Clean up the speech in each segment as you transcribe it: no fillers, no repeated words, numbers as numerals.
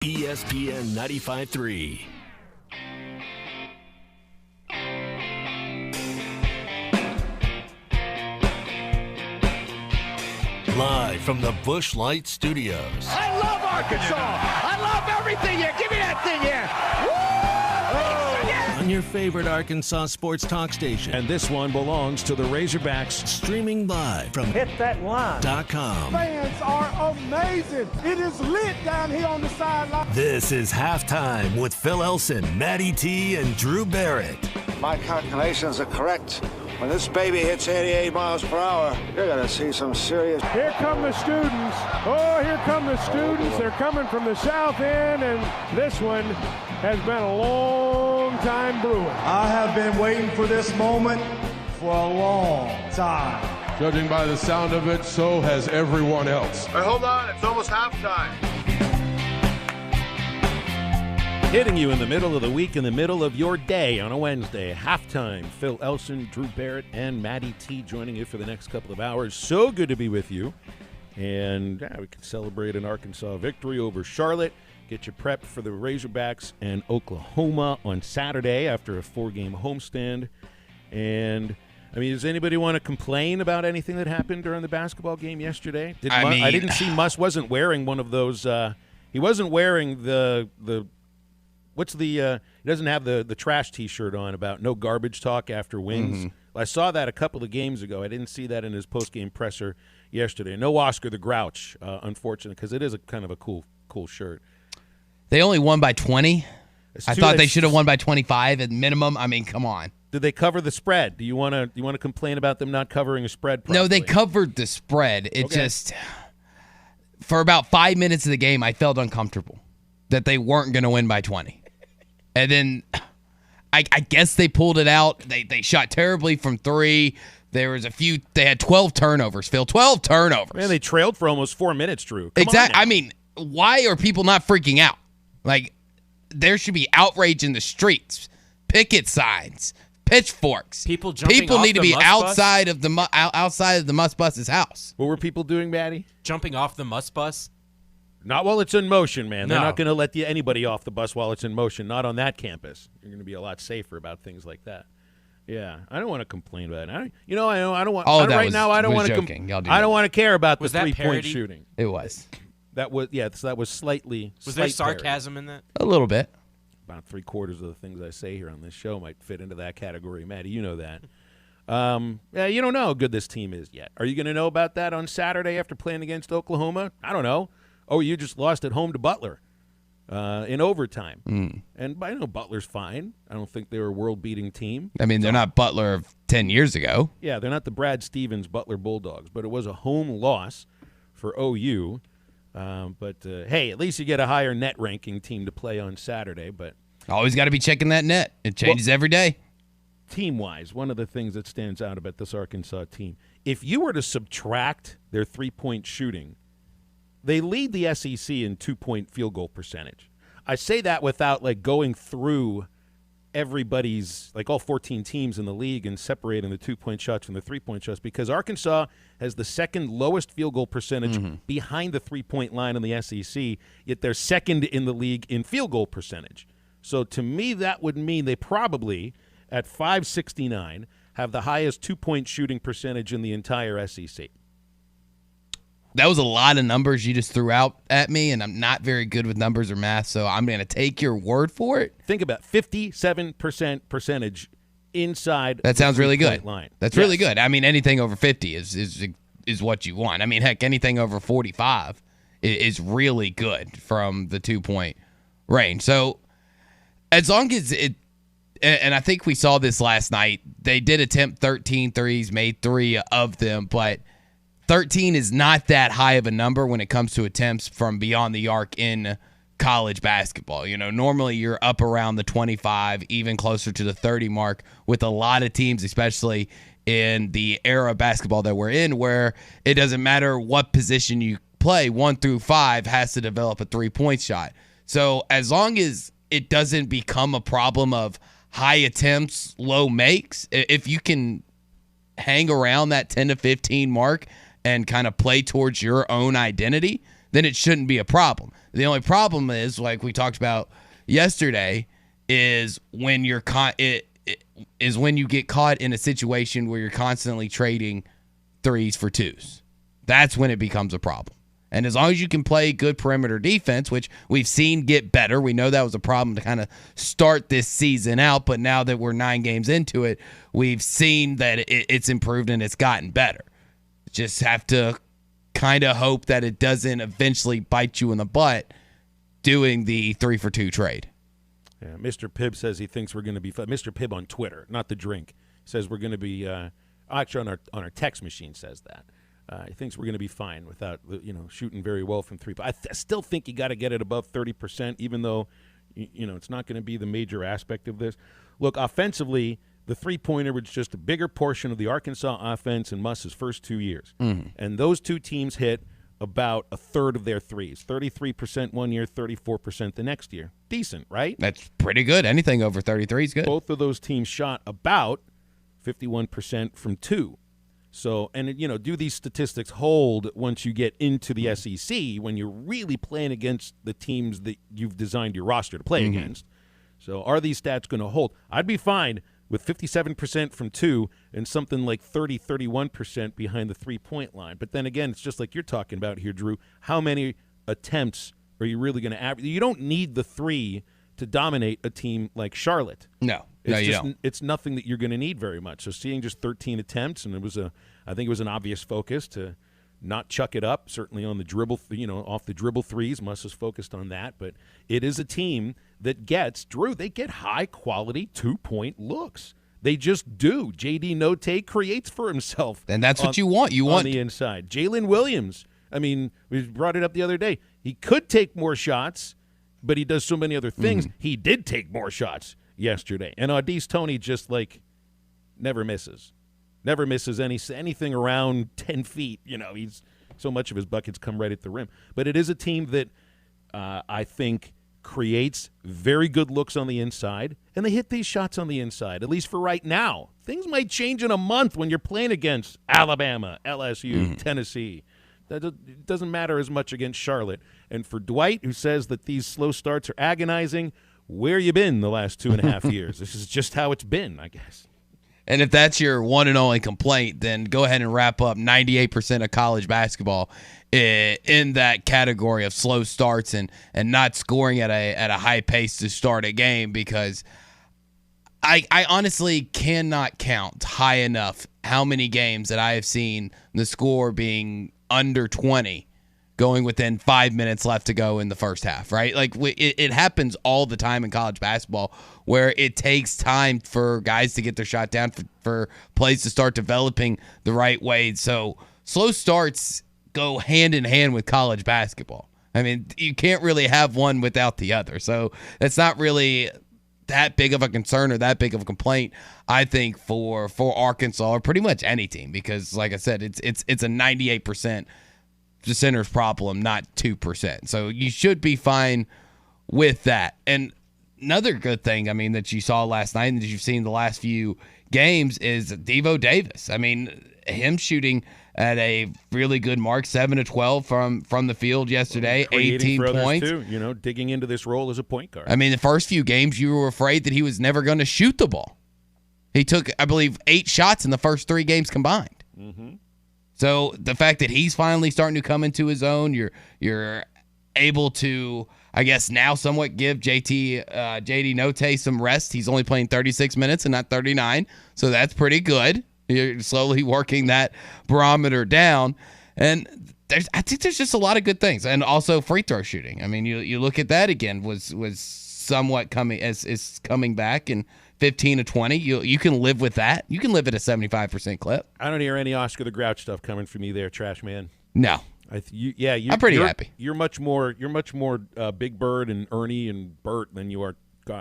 ESPN 95.3. Live from the Busch Light Studios. I love Arkansas. I love everything here. Give me that thing here. Woo! Yeah. On your favorite Arkansas sports talk station. And this one belongs to the Razorbacks. Streaming live from HitThatLine.com. Fans are amazing. It is lit down here on the sideline. This is Halftime with Phil Elson, Matty T, and Drew Barrett. My calculations are correct. When this baby hits 88 miles per hour, you're going to see some serious... Here come the students. Oh, here come the students. They're coming from the south end, and this one has been a long time brewing. I have been waiting for this moment for a long time. Judging by the sound of it, so has everyone else. But hold on, it's almost halftime. Hitting you in the middle of the week, in the middle of your day on a Wednesday. Halftime. Phil Elson, Drew Barrett, and Matty T joining you for the next couple of hours. So good to be with you. And we can celebrate an Arkansas victory over Charlotte. Get you prepped for the Razorbacks and Oklahoma on Saturday after a 4-game homestand. And, I mean, does anybody want to complain about anything that happened during the basketball game yesterday? I didn't see wasn't wearing one of those. He wasn't wearing the what's the he doesn't have the trash T-shirt on about no garbage talk after wins. Mm-hmm. I saw that a couple of games ago. I didn't see that in his post-game presser yesterday. No Oscar the Grouch, unfortunately, because it is a kind of a cool shirt. They only won by 20. I thought they should have won by 25 at minimum. I mean, come on. Did they cover the spread? Do you want to complain about them not covering a spread properly? No, they covered the spread. It just for about 5 minutes of the game, I felt uncomfortable that they weren't going to win by 20. And then I guess they pulled it out. They shot terribly from three. There was they had 12 turnovers, Phil. 12 turnovers. Man, they trailed for almost 4 minutes, Drew. Exactly. I mean, why are people not freaking out? Like, there should be outrage in the streets, picket signs, pitchforks. People need to be outside of the Must Bus's house. What were people doing, Matty? Jumping off the Must Bus? Not while it's in motion, man. No. They're not going to let anybody off the bus while it's in motion. Not on that campus. You're going to be a lot safer about things like that. Yeah, I don't want to complain about it. I don't want. All right now, I don't want to. I don't want to care about the 3-point shooting. It was. That was slightly. Was there sarcasm in that? A little bit. About 3/4 of the things I say here on this show might fit into that category, Matty. You know that. You don't know how good this team is yet. Are you going to know about that on Saturday after playing against Oklahoma? I don't know. Oh, you just lost at home to Butler in overtime. And I know Butler's fine. I don't think they were a world-beating team. I mean, they're not Butler of 10 years ago. Yeah, they're not the Brad Stevens Butler Bulldogs, but it was a home loss for OU. Hey, at least you get a higher net ranking team to play on Saturday. But always got to be checking that net. It changes every day. Team-wise, one of the things that stands out about this Arkansas team, if you were to subtract their 3-point shooting, they lead the SEC in 2-point field goal percentage. I say that without going through everybody's, all 14 teams in the league and separating the 2-point shots from the 3-point shots, because Arkansas has the second lowest field goal percentage behind the 3-point line in the SEC, yet they're second in the league in field goal percentage. So to me, that would mean they probably, at .569, have the highest 2-point shooting percentage in the entire SEC. That was a lot of numbers you just threw out at me, and I'm not very good with numbers or math, so I'm going to take your word for it. Think about 57% percentage inside. That sounds really good. Line. That's really good. I mean, anything over 50 is what you want. I mean, heck, anything over 45 is really good from the 2-point range. So as long as it, and I think we saw this last night, they did attempt 13 threes, made 3 of them, but 13 is not that high of a number when it comes to attempts from beyond the arc in college basketball. Normally you're up around the 25, even closer to the 30 mark with a lot of teams, especially in the era of basketball that we're in, where it doesn't matter what position you play, 1 through 5 has to develop a 3-point shot. So as long as it doesn't become a problem of high attempts, low makes, if you can hang around that 10 to 15 mark and kind of play towards your own identity, then it shouldn't be a problem. The only problem is, like we talked about yesterday, is when you're when you get caught in a situation where you're constantly trading threes for twos. That's when it becomes a problem. And as long as you can play good perimeter defense, which we've seen get better, we know that was a problem to kind of start this season out, but now that we're 9 games into it, we've seen that it's improved and it's gotten better. Just have to kind of hope that it doesn't eventually bite you in the butt doing the 3-for-2 trade. Yeah, Mr. Pibb says he thinks we're going to be Mr. Pibb on Twitter, not the drink, says we're going to be actually on our text machine says that. He thinks we're going to be fine without shooting very well from three. But I still think you got to get it above 30%, even though it's not going to be the major aspect of this. Look, offensively, the three-pointer was just a bigger portion of the Arkansas offense in Muss's first 2 years. Mm-hmm. And those two teams hit about a third of their threes, 33% one year, 34% the next year. Decent, right? That's pretty good. Anything over 33 is good. Both of those teams shot about 51% from two. So, and do these statistics hold once you get into the SEC when you're really playing against the teams that you've designed your roster to play against? So are these stats going to hold? I'd be fine with 57% from two and something like 31% behind the three-point line. But then again, it's just like you're talking about here, Drew. How many attempts are you really going to average? You don't need the three to dominate a team like Charlotte. No. It's you don't. It's nothing that you're going to need very much. So seeing just 13 attempts, and I think it was an obvious focus to not chuck it up, certainly on the dribble, off the dribble threes. Muss is focused on that. But it is a team that they get high-quality two-point looks. They just do. J.D. Notae creates for himself. And that's what you want. You want on the inside. Jalen Williams, we brought it up the other day. He could take more shots, but he does so many other things. He did take more shots yesterday. And Audice Toney just, never misses. Never misses anything around 10 feet. He's so much of his buckets come right at the rim. But it is a team that I think creates very good looks on the inside, and they hit these shots on the inside, at least for right now. Things might change in a month when you're playing against Alabama, LSU, Tennessee. It doesn't matter as much against Charlotte. And for Dwight, who says that these slow starts are agonizing, where you been the last 2.5 years? This is just how it's been, I guess. And if that's your one and only complaint, then go ahead and wrap up 98% of college basketball in that category of slow starts and not scoring at a high pace to start a game, because I honestly cannot count high enough how many games that I have seen the score being under 20 going within 5 minutes left to go in the first half, right? It happens all the time in college basketball where it takes time for guys to get their shot down, for plays to start developing the right way. So slow starts go hand in hand with college basketball. You can't really have one without the other. So that's not really that big of a concern or that big of a complaint, I think, for Arkansas or pretty much any team, because, like I said, it's a 98% the center's problem, not 2%. So you should be fine with that. And another good thing, that you saw last night and that you've seen the last few games is Devo Davis. Him shooting at a really good mark, 7 of 12 from the field yesterday, 18 points. Too, digging into this role as a point guard. The first few games you were afraid that he was never going to shoot the ball. He took, I believe, 8 shots in the first 3 games combined. Mm-hmm. So the fact that he's finally starting to come into his own, you're able to, I guess, now somewhat give JD Notae some rest. He's only playing 36 minutes and not 39, so that's pretty good. You're slowly working that barometer down, and I think there's just a lot of good things, and also free throw shooting. You look at that again was somewhat coming back, and 15 to 20. You can live with that. You can live at a 75% clip. I don't hear any Oscar the Grouch stuff coming from you there, Trash Man. No. I'm pretty happy. You're much more Big Bird and Ernie and Bert than you are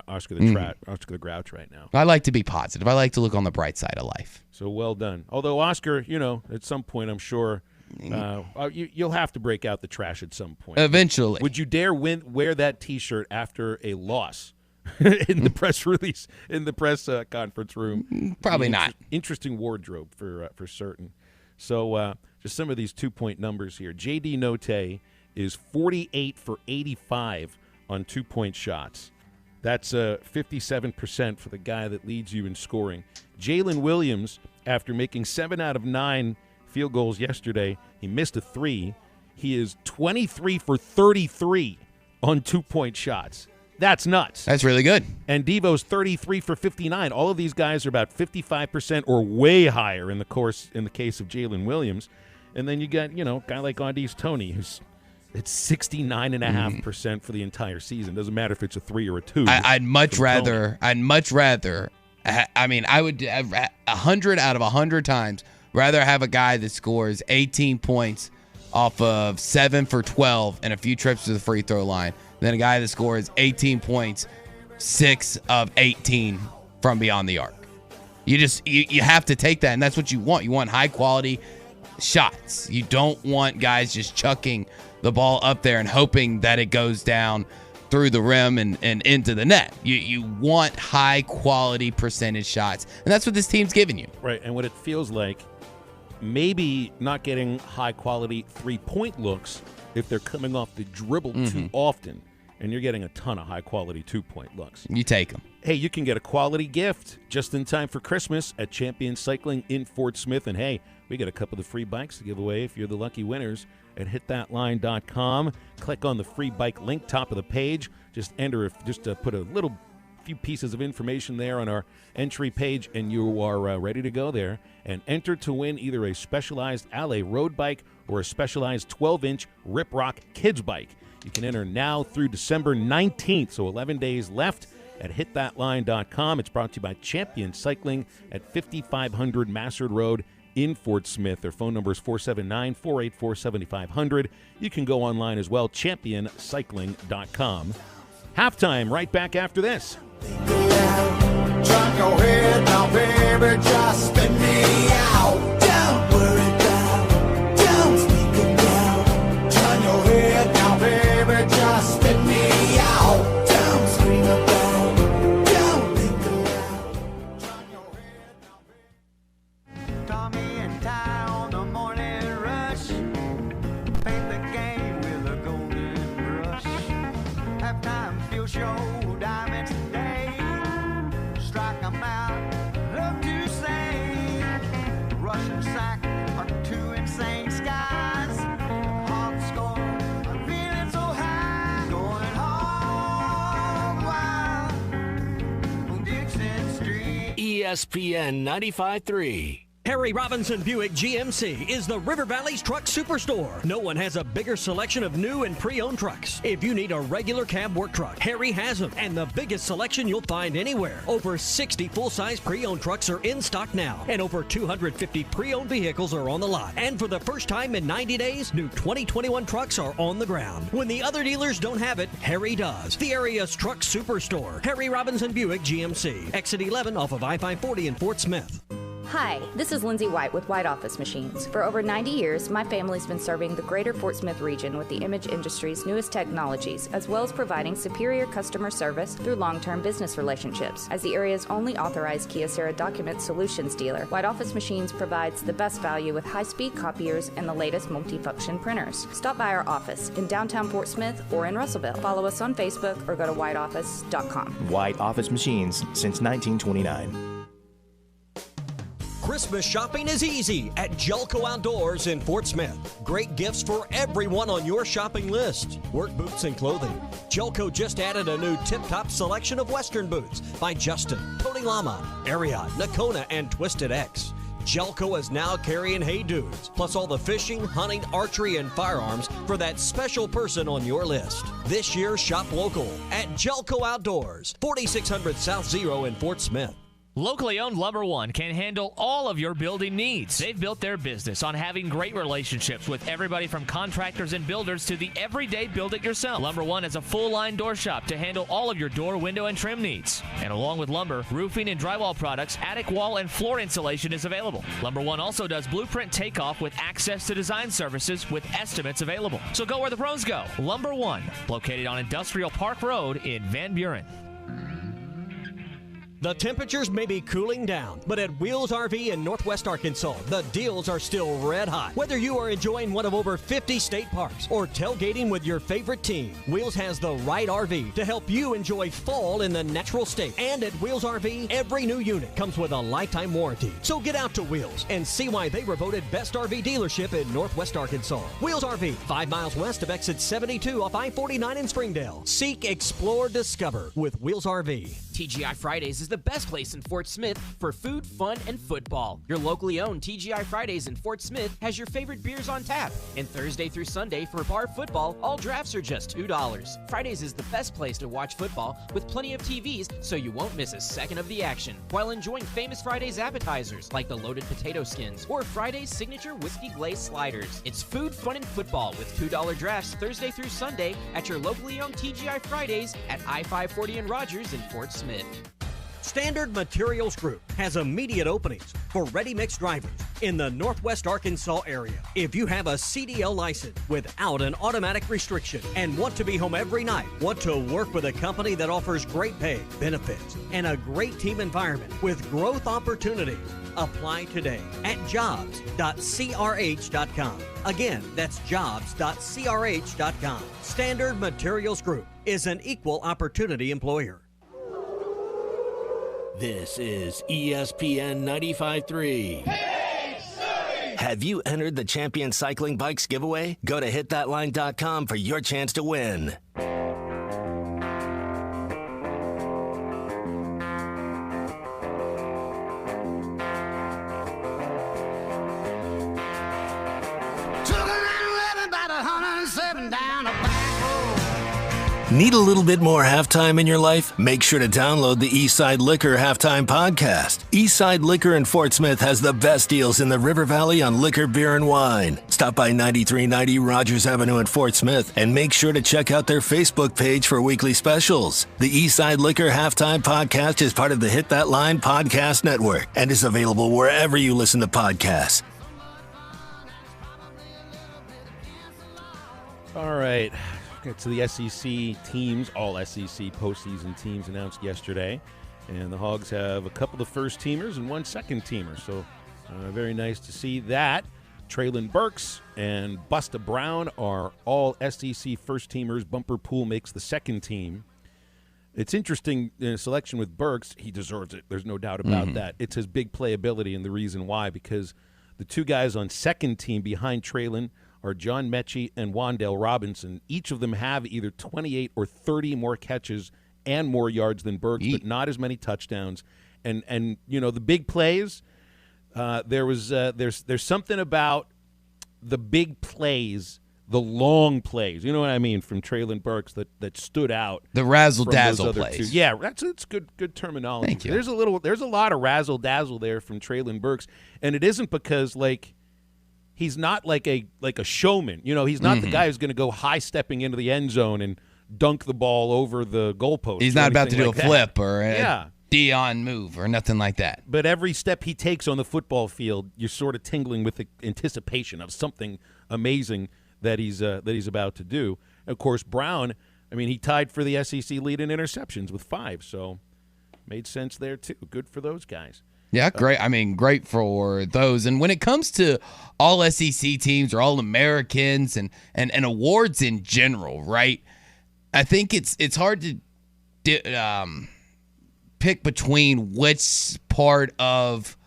Oscar the Grouch right now. I like to be positive. I like to look on the bright side of life. So well done. Although Oscar, at some point, I'm sure you'll have to break out the trash at some point. Eventually. Would you dare wear that T-shirt after a loss in the press release, in the press conference room? Probably not. Interesting wardrobe for certain. So just some of these 2-point numbers here. J.D. Notae is 48 for 85 on 2-point shots. That's 57% for the guy that leads you in scoring. Jalen Williams, after making 7 out of 9 field goals yesterday, he missed a 3. He is 23 for 33 on 2-point shots. That's nuts. That's really good. And Devo's 33 for 59. All of these guys are about 55% or way higher in the case of Jalen Williams. And then you got, a guy like Audi's Tony, who's it's 69.5% for the entire season. Doesn't matter if it's a 3 or a 2. I'd much rather. I would 100 out of 100 times rather have a guy that scores 18 points off of 7 for 12 and a few trips to the free throw line than a guy that scores 18 points, 6 of 18 from beyond the arc. You have to take that, and that's what you want. You want high quality shots. You don't want guys just chucking the ball up there and hoping that it goes down through the rim and into the net. You want high quality percentage shots, and that's what this team's giving you. Right, and what it feels like, maybe not getting high quality 3-point looks if they're coming off the dribble too often, and you're getting a ton of high quality 2-point looks. You take them. Hey, you can get a quality gift just in time for Christmas at Champion Cycling in Fort Smith. And hey, we got a couple of free bikes to give away if you're the lucky winners at hitthatline.com. Click on the free bike link, top of the page. Just put a little few pieces of information there on our entry page, and you are ready to go there and enter to win either a specialized Alley road bike or a specialized 12-inch Rip Rock kids bike. You can enter now through December 19th, so 11 days left at hitthatline.com. It's brought to you by Champion Cycling at 5500 Massard Road in Fort Smith. Their phone number is 479-484-7500. You can go online as well, championcycling.com. Halftime right back after this. Turn your head now, baby, just spin me out. Don't worry about, don't speak about. Turn your head now, baby, just spin me out. Don't scream about, don't think aloud. Turn your head now, baby. Tommy and Ty on the morning rush. Paint the game with a golden brush. Halftime field show, diamonds today. Strike 'em out, love to sing. Russian sack on 2 insane skies. Hogs score, I'm feeling so high. Going hog wild, Dixon Street. ESPN 95.3. Harry Robinson Buick GMC is the River Valley's truck superstore. No one has a bigger selection of new and pre-owned trucks. If you need a regular cab work truck, Harry has them, and the biggest selection you'll find anywhere. Over 60 full-size pre-owned trucks are in stock now, and over 250 pre-owned vehicles are on the lot. And for the first time in 90 days, new 2021 trucks are on the ground. When the other dealers don't have it, Harry does. The area's truck superstore, Harry Robinson Buick GMC, exit 11 off of I-540 in Fort Smith. Hi, this is Lindsay White with White Office Machines. For over 90 years, my family's been serving the greater Fort Smith region with the image industry's newest technologies, as well as providing superior customer service through long-term business relationships. As the area's only authorized Kyocera document solutions dealer, White Office Machines provides the best value with high-speed copiers and the latest multifunction printers. Stop by our office in downtown Fort Smith or in Russellville. Follow us on Facebook or go to whiteoffice.com. White Office Machines since 1929. Christmas shopping is easy at Jelco Outdoors in Fort Smith. Great gifts for everyone on your shopping list. Work boots and clothing. Jelco just added a new tip-top selection of Western boots by Justin, Tony Lama, Ariat, Nakona, and Twisted X. Jelco is now carrying Hey Dudes, plus all the fishing, hunting, archery, and firearms for that special person on your list. This year, shop local at Jelco Outdoors, 4600 South Zero in Fort Smith. Locally owned Lumber One can handle all of your building needs. They've built their business on having great relationships with everybody from contractors and builders to the everyday build-it-yourself. Lumber One is a full-line door shop to handle all of your door, window, and trim needs. And along with lumber, roofing and drywall products, attic wall and floor insulation is available. Lumber One also does blueprint takeoff with access to design services with estimates available. So go where the pros go. Lumber One, located on Industrial Park Road in Van Buren. The temperatures may be cooling down, but at Wheels RV in Northwest Arkansas, the deals are still red hot. Whether you are enjoying one of over 50 state parks or tailgating with your favorite team, Wheels has the right RV to help you enjoy fall in the natural state. And at Wheels RV, every new unit comes with a lifetime warranty. So get out to Wheels and see why they were voted best RV dealership in Northwest Arkansas. Wheels RV, 5 miles west of exit 72 off I-49 in Springdale. Seek, explore, discover with Wheels RV. TGI Fridays is the best place in Fort Smith for food, fun, and football. Your locally owned TGI Fridays in Fort Smith has your favorite beers on tap. And Thursday through Sunday for bar football, all drafts are just $2. Fridays is the best place to watch football with plenty of TVs so you won't miss a second of the action while enjoying famous Fridays appetizers like the loaded potato skins or Friday's signature whiskey glazed sliders. It's food, fun, and football with $2 drafts Thursday through Sunday at your locally owned TGI Fridays at I-540 and Rogers in Fort Smith. Standard Materials Group has immediate openings for ready-mix drivers in the Northwest Arkansas area. If you have a CDL license without an automatic restriction and want to be home every night, want to work with a company that offers great pay, benefits, and a great team environment with growth opportunities, apply today at jobs.crh.com. Again, that's jobs.crh.com. Standard Materials Group is an equal opportunity employer. This is ESPN 95.3. Have you entered the Champion Cycling Bikes giveaway? Go to hitthatline.com for your chance to win. Need a little bit more halftime in your life? Make sure to download the Eastside Liquor Halftime Podcast. Eastside Liquor in Fort Smith has the best deals in the River Valley on liquor, beer, and wine. Stop by 9390 Rogers Avenue in Fort Smith and make sure to check out their Facebook page for weekly specials. The Eastside Liquor Halftime Podcast is part of the Hit That Line Podcast Network and is available wherever you listen to podcasts. All right. Get to the SEC teams, all SEC postseason teams announced yesterday. And the Hogs have a couple of first-teamers and one second-teamer. So very nice to see that. Traylon Burks and Busta Brown are all SEC first-teamers. Bumper Pool makes the second team. It's interesting in a selection with Burks. He deserves it. There's no doubt about that. It's his big playability and the reason why, because the two guys on second team behind Traylon are John Mechie and Wandale Robinson. Each of them have either 28 or 30 more catches and more yards than Burks, but not as many touchdowns. And you know, the big plays, there's something about the big plays, the long plays, you know what I mean, from Traylon Burks that stood out. The razzle-dazzle plays. Yeah, it's good terminology. Thank you. There's a lot of razzle-dazzle there from Traylon Burks, and it isn't because, like, he's not like a showman. You know, he's not the guy who's going to go high-stepping into the end zone and dunk the ball over the goalpost. He's not about to do like a flip or a Dion move or nothing like that. But every step he takes on the football field, you're sort of tingling with the anticipation of something amazing that he's about to do. Of course, Brown, I mean, he tied for the SEC lead in interceptions with 5, so made sense there too. Good for those guys. Yeah, great. I mean, great for those. And when it comes to all SEC teams or all Americans and awards in general, right? I think it's hard to pick between which part of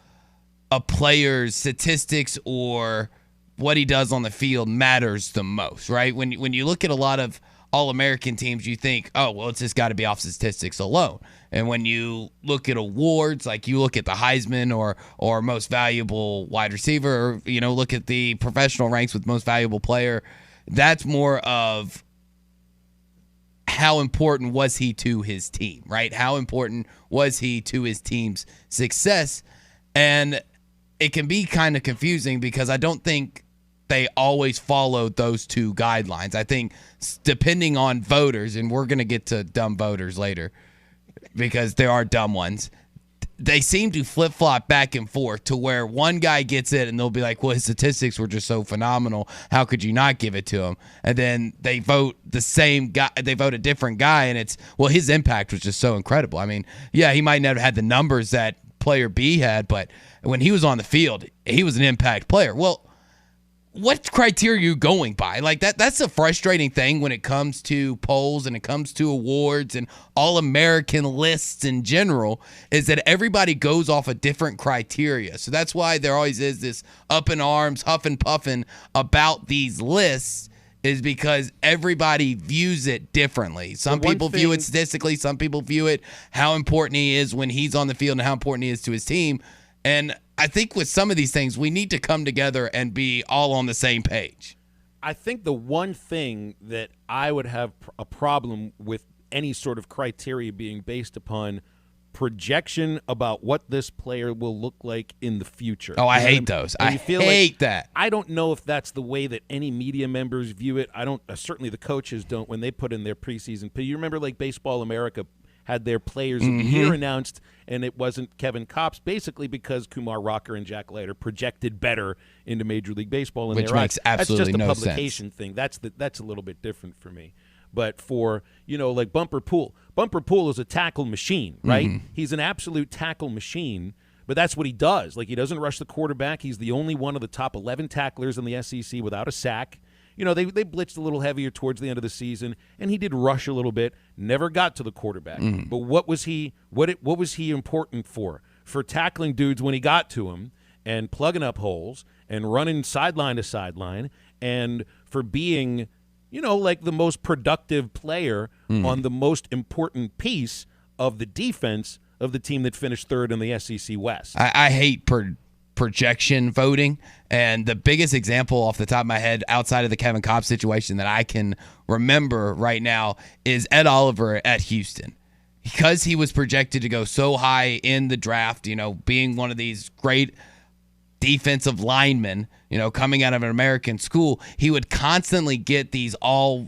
a player's statistics or what he does on the field matters the most, right? When you look at a lot of All-American teams, you think, oh, well, it's just got to be off statistics alone. And when you look at awards, like you look at the Heisman or most valuable wide receiver, or, you know, look at the professional ranks with most valuable player, that's more of how important was he to his team, right? How important was he to his team's success? And it can be kind of confusing because I don't think they always followed those two guidelines. I think depending on voters, and we're going to get to dumb voters later because there are dumb ones, they seem to flip-flop back and forth to where one guy gets it and they'll be like, well, his statistics were just so phenomenal. How could you not give it to him? And then they vote the same guy. They vote a different guy, and it's, well, his impact was just so incredible. I mean, yeah, he might not have had the numbers that player B had, but when he was on the field, he was an impact player. Well, what criteria are you going by? Like that's a frustrating thing when it comes to polls and it comes to awards and all-American lists in general, is that everybody goes off a different criteria. So that's why there always is this up in arms, huff and puffing about these lists, is because everybody views it differently. Some people view it statistically. Some people view it how important he is when he's on the field and how important he is to his team. And I think with some of these things, we need to come together and be all on the same page. I think the one thing that I would have a problem with any sort of criteria being based upon projection about what this player will look like in the future. Oh, I hate those. I hate that. I don't know if that's the way that any media members view it. I don't. Certainly the coaches don't when they put in their preseason. But you remember, like Baseball America had their players of the year announced, and it wasn't Kevin Kopps, basically because Kumar Rocker and Jack Leiter projected better into Major League Baseball. Which makes absolutely no sense. That's just a publication thing. That's a little bit different for me. But for, like Bumper Pool is a tackle machine, right? He's an absolute tackle machine, but that's what he does. Like, he doesn't rush the quarterback. He's the only one of the top 11 tacklers in the SEC without a sack. They blitzed a little heavier towards the end of the season, and he did rush a little bit, never got to the quarterback. But what was he important for? For tackling dudes when he got to him and plugging up holes and running sideline to sideline, and for being – like the most productive player on the most important piece of the defense of the team that finished third in the SEC West. I hate projection voting, and the biggest example off the top of my head outside of the Kevin Kopps situation that I can remember right now is Ed Oliver at Houston. Because he was projected to go so high in the draft, being one of these great defensive linemen, coming out of an American school, he would constantly get these all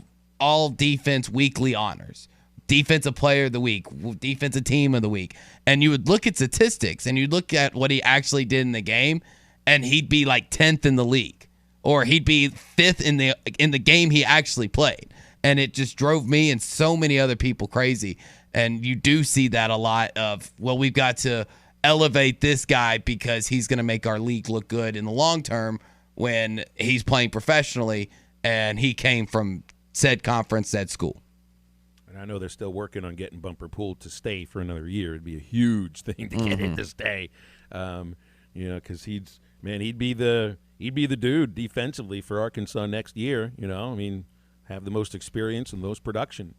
defense weekly honors. Defensive player of the week, defensive team of the week. And you would look at statistics and you'd look at what he actually did in the game, and he'd be like 10th in the league, or he'd be 5th in the game he actually played. And it just drove me and so many other people crazy. And you do see that a lot of, well, we've got to elevate this guy because he's going to make our league look good in the long term when he's playing professionally and he came from said conference, said school. And I know they're still working on getting Bumper Pool to stay for another year. It'd be a huge thing to get him to stay, because he'd be the dude defensively for Arkansas next year. Have the most experience and most production.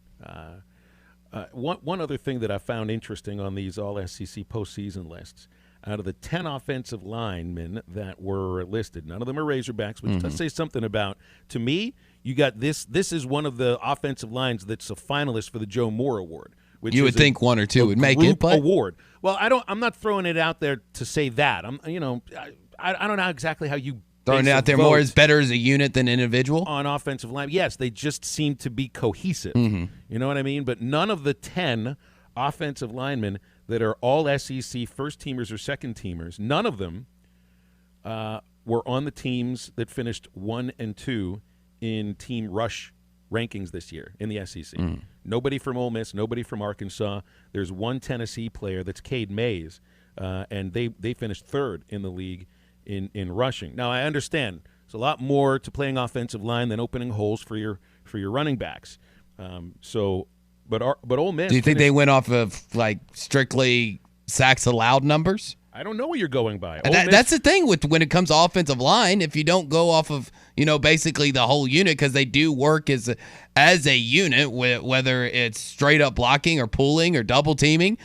One other thing that I found interesting on these all-SEC postseason lists, out of the 10 offensive linemen that were listed, none of them are Razorbacks, which does say something about, to me, you got this is one of the offensive lines that's a finalist for the Joe Moore Award. Which you would think one or two would make it, but award. Well, I'm not throwing it out there to say that. I don't know exactly how you throwing it out there more as better as a unit than individual on offensive line. Yes, they just seem to be cohesive. You know what I mean? But none of the 10 offensive linemen that are all SEC first-teamers or second-teamers, none of them were on the teams that finished 1 and 2 in team rush rankings this year in the SEC. Nobody from Ole Miss, nobody from Arkansas. There's one Tennessee player, that's Cade Mays, and they finished third in the league in rushing. Now, I understand there's a lot more to playing offensive line than opening holes for your running backs. But Ole Miss. Do you think they went off of like strictly sacks allowed numbers? I don't know what you're going by. That's the thing with when it comes to offensive line. If you don't go off of basically the whole unit, because they do work as a unit, whether it's straight up blocking or pulling or double teaming,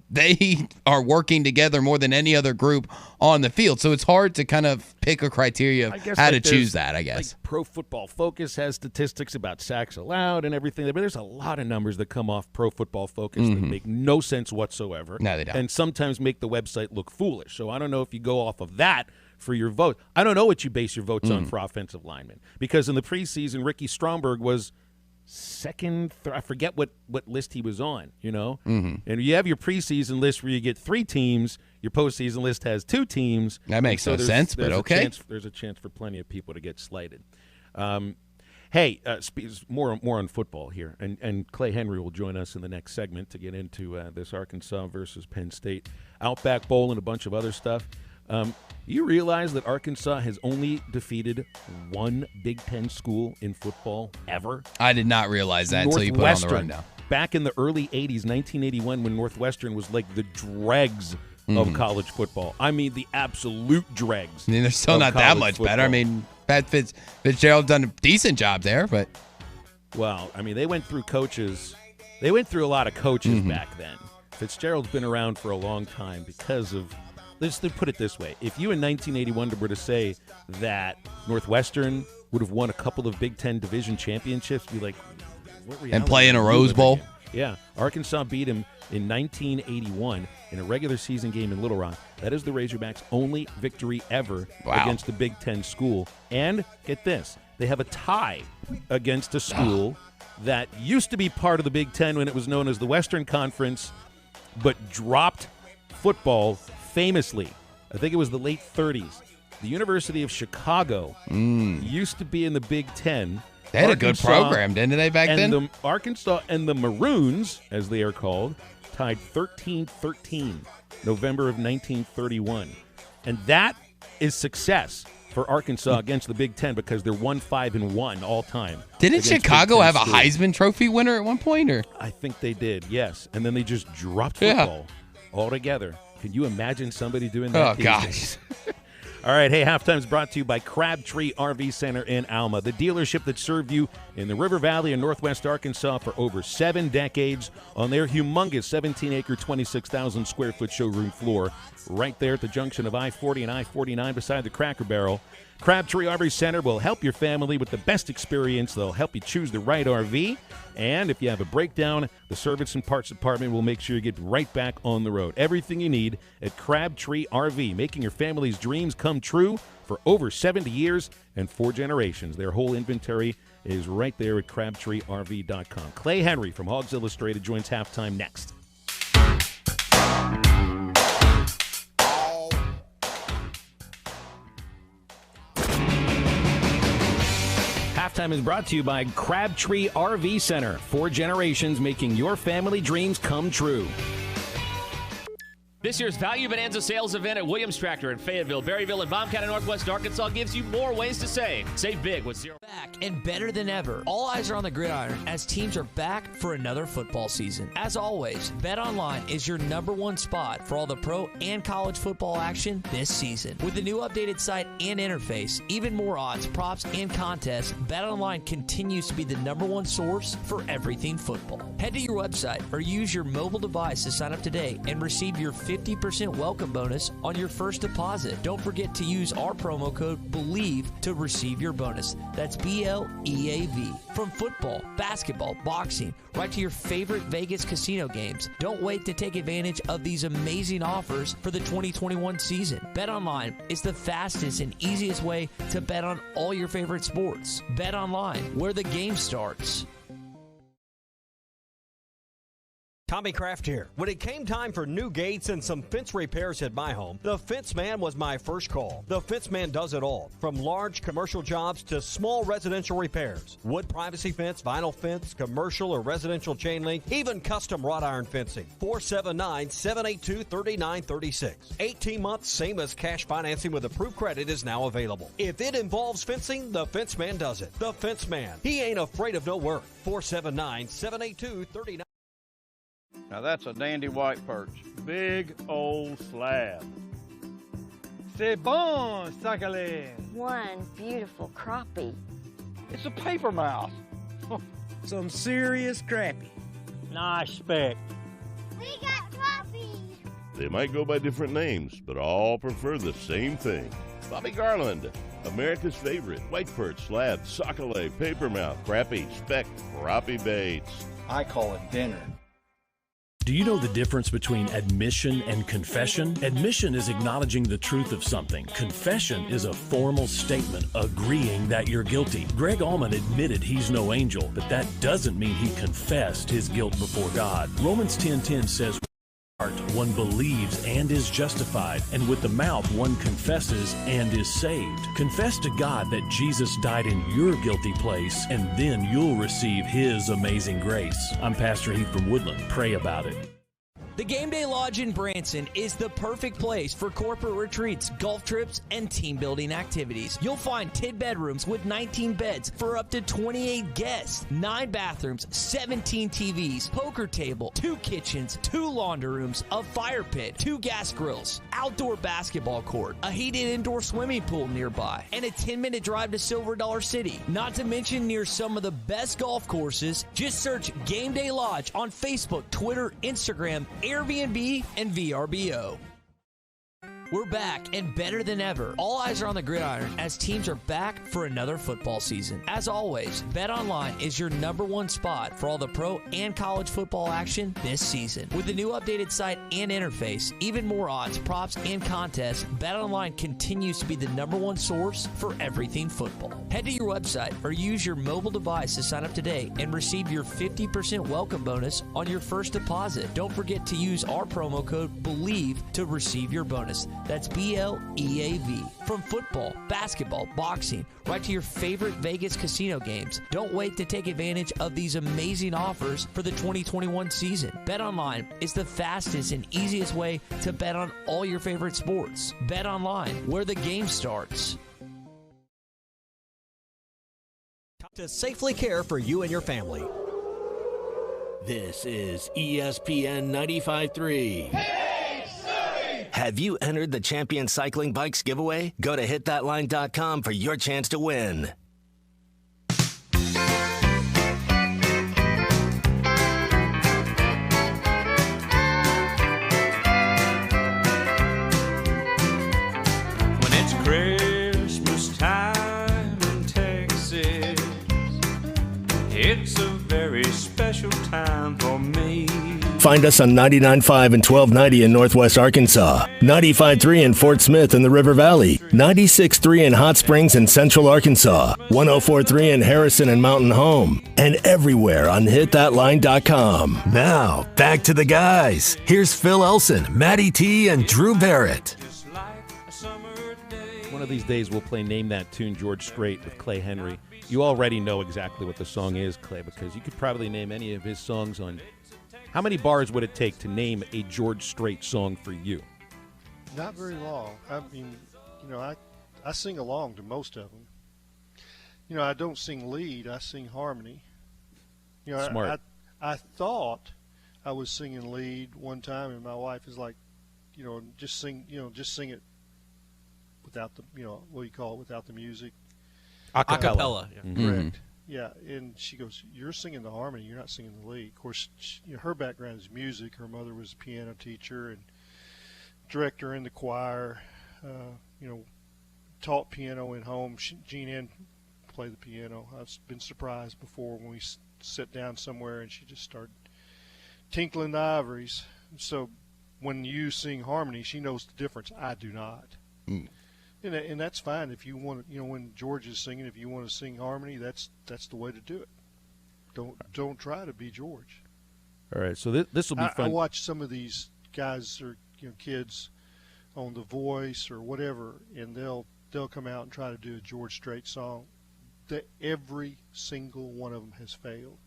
they are working together more than any other group on the field. So it's hard to kind of pick a criteria of how to choose that, I guess. Like Pro Football Focus has statistics about sacks allowed and everything, but there's a lot of numbers that come off Pro Football Focus that make no sense whatsoever. No, they don't. And sometimes make the website look foolish. So I don't know if you go off of that for your vote. I don't know what you base your votes on for offensive linemen, because in the preseason, Ricky Stromberg was second, I forget what list he was on, Mm-hmm. And you have your preseason list where you get 3 teams. Your postseason list has 2 teams. That makes no sense, but okay. There's a chance for plenty of people to get slighted. Hey, more on football here, and Clay Henry will join us in the next segment to get into this Arkansas versus Penn State Outback Bowl and a bunch of other stuff. You realize that Arkansas has only defeated one Big Ten school in football ever? I did not realize that until you put it on the rundown. Back in the early 80s, 1981, when Northwestern was like the dregs of college football. I mean, the absolute dregs. I mean, they're still not that much better. I mean, Pat Fitzgerald's done a decent job there, but. Well, I mean, they went through coaches. They went through a lot of coaches back then. Fitzgerald's been around for a long time because of. Let's put it this way. If you in 1981 were to say that Northwestern would have won a couple of Big Ten division championships, you'd be like, what reality and play in a Rose Bowl? Yeah. Arkansas beat him in 1981 in a regular season game in Little Rock. That is the Razorbacks' only victory ever against a Big Ten school. And get this, they have a tie against a school that used to be part of the Big Ten when it was known as the Western Conference, but dropped football famously. I think it was the late 30s. The University of Chicago used to be in the Big Ten. They had a good program, didn't they, back then? Arkansas and the Maroons, as they are called, tied 13-13 November of 1931. And that is success for Arkansas against the Big Ten because they're 1-5-1 all time. Didn't Chicago have a Heisman Trophy winner at one point? Or I think they did, yes. And then they just dropped football altogether. Can you imagine somebody doing that? Oh, gosh. All right, hey, Halftime's brought to you by Crabtree RV Center in Alma, the dealership that served you in the River Valley in northwest Arkansas for over 7 decades on their humongous 17-acre, 26,000-square-foot showroom floor right there at the junction of I-40 and I-49 beside the Cracker Barrel. Crabtree RV Center will help your family with the best experience. They'll help you choose the right RV. And if you have a breakdown, the service and parts department will make sure you get right back on the road. Everything you need at Crabtree RV, making your family's dreams come true for over 70 years and 4 generations. Their whole inventory is right there at CrabtreeRV.com. Clay Henry from Hogs Illustrated joins Halftime next. Halftime is brought to you by Crabtree RV Center. 4 generations making your family dreams come true. This year's Value Bonanza sales event at Williams Tractor in Fayetteville, Berryville, and Baum County, Northwest Arkansas gives you more ways to save. Save big with zero. Back and better than ever. All eyes are on the gridiron as teams are back for another football season. As always, BetOnline is your #1 spot for all the pro and college football action this season. With the new updated site and interface, even more odds, props, and contests, BetOnline continues to be the #1 source for everything football. Head to your website or use your mobile device to sign up today and receive your 50% welcome bonus on your first deposit. Don't forget to use our promo code BELIEVE to receive your bonus. That's BLEAV. From football, basketball, boxing, right to your favorite Vegas casino games. Don't wait to take advantage of these amazing offers for the 2021 season. BetOnline is the fastest and easiest way to bet on all your favorite sports. BetOnline, where the game starts. Tommy Kraft here. When it came time for new gates and some fence repairs at my home, the Fence Man was my first call. The Fence Man does it all, from large commercial jobs to small residential repairs. Wood privacy fence, vinyl fence, commercial or residential chain link, even custom wrought iron fencing. 479-782-3936. 18 months, same as cash financing with approved credit is now available. If it involves fencing, the Fence Man does it. The Fence Man. He ain't afraid of no work. 479-782-3936. Now that's a dandy white perch. Big old slab. C'est bon, sacalé. One beautiful crappie. It's a paper mouth. Some serious crappie. Nice speck. We got crappie. They might go by different names, but all prefer the same thing. Bobby Garland, America's favorite white perch, slab, sacalé, paper mouth, crappie, speck, crappie baits. I call it dinner. Do you know the difference between admission and confession? Admission is acknowledging the truth of something. Confession is a formal statement agreeing that you're guilty. Greg Allman admitted he's no angel, but that doesn't mean he confessed his guilt before God. Romans 10:10 says, one believes and is justified, and with the mouth one confesses and is saved. Confess to God that Jesus died in your guilty place, and then you'll receive His amazing grace. I'm Pastor Heath from Woodland. Pray about it. The Game Day Lodge in Branson is the perfect place for corporate retreats, golf trips, and team building activities. You'll find 10 bedrooms with 19 beds for up to 28 guests, 9 bathrooms, 17 TVs, poker table, 2 kitchens, 2 laundry rooms, a fire pit, 2 gas grills, outdoor basketball court, a heated indoor swimming pool nearby, and a 10-minute drive to Silver Dollar City. Not to mention near some of the best golf courses. Just search Game Day Lodge on Facebook, Twitter, Instagram, Airbnb, and VRBO. We're back and better than ever. All eyes are on the gridiron as teams are back for another football season. As always, BetOnline is your #1 spot for all the pro and college football action this season. With the new updated site and interface, even more odds, props, and contests, BetOnline continues to be the #1 source for everything football. Head to your website or use your mobile device to sign up today and receive your 50% welcome bonus on your first deposit. Don't forget to use our promo code BELIEVE to receive your bonus. That's BLEAV. From football, basketball, boxing, right to your favorite Vegas casino games. Don't wait to take advantage of these amazing offers for the 2021 season. BetOnline is the fastest and easiest way to bet on all your favorite sports. BetOnline, where the game starts. To safely care for you and your family. This is ESPN 95.3. Have you entered the Champion Cycling Bikes giveaway? Go to hitthatline.com for your chance to win. When it's Christmas time in Texas, it's a very special time for me. Find us on 99.5 and 1290 in Northwest Arkansas, 95.3 in Fort Smith in the River Valley, 96.3 in Hot Springs in Central Arkansas, 104.3 in Harrison and Mountain Home, and everywhere on hitthatline.com. Now, back to the guys. Here's Phil Elson, Matty T, and Drew Barrett. One of these days we'll play Name That Tune, George Strait with Clay Henry. You already know exactly what the song is, Clay, because you could probably name any of his songs on... How many bars would it take to name a George Strait song for you? Not very long. I mean, I sing along to most of them. I don't sing lead. I sing harmony. Smart. I thought I was singing lead one time, and my wife is like, just sing it without the, what do you call it, without the music. Acapella. Yeah. Correct. Yeah, and she goes, "You're singing the harmony. You're not singing the lead." Of course, her background is music. Her mother was a piano teacher and director in the choir. Taught piano at home. Jean Ann played the piano. I've been surprised before when we sit down somewhere and she just started tinkling the ivories. So when you sing harmony, she knows the difference. I do not. Mm. And that's fine if you want to, when George is singing, if you want to sing harmony, that's the way to do it. Don't try to be George. All right, so this will be fun. I watch some of these guys or kids on The Voice or whatever, and they'll come out and try to do a George Strait song. Every single one of them has failed.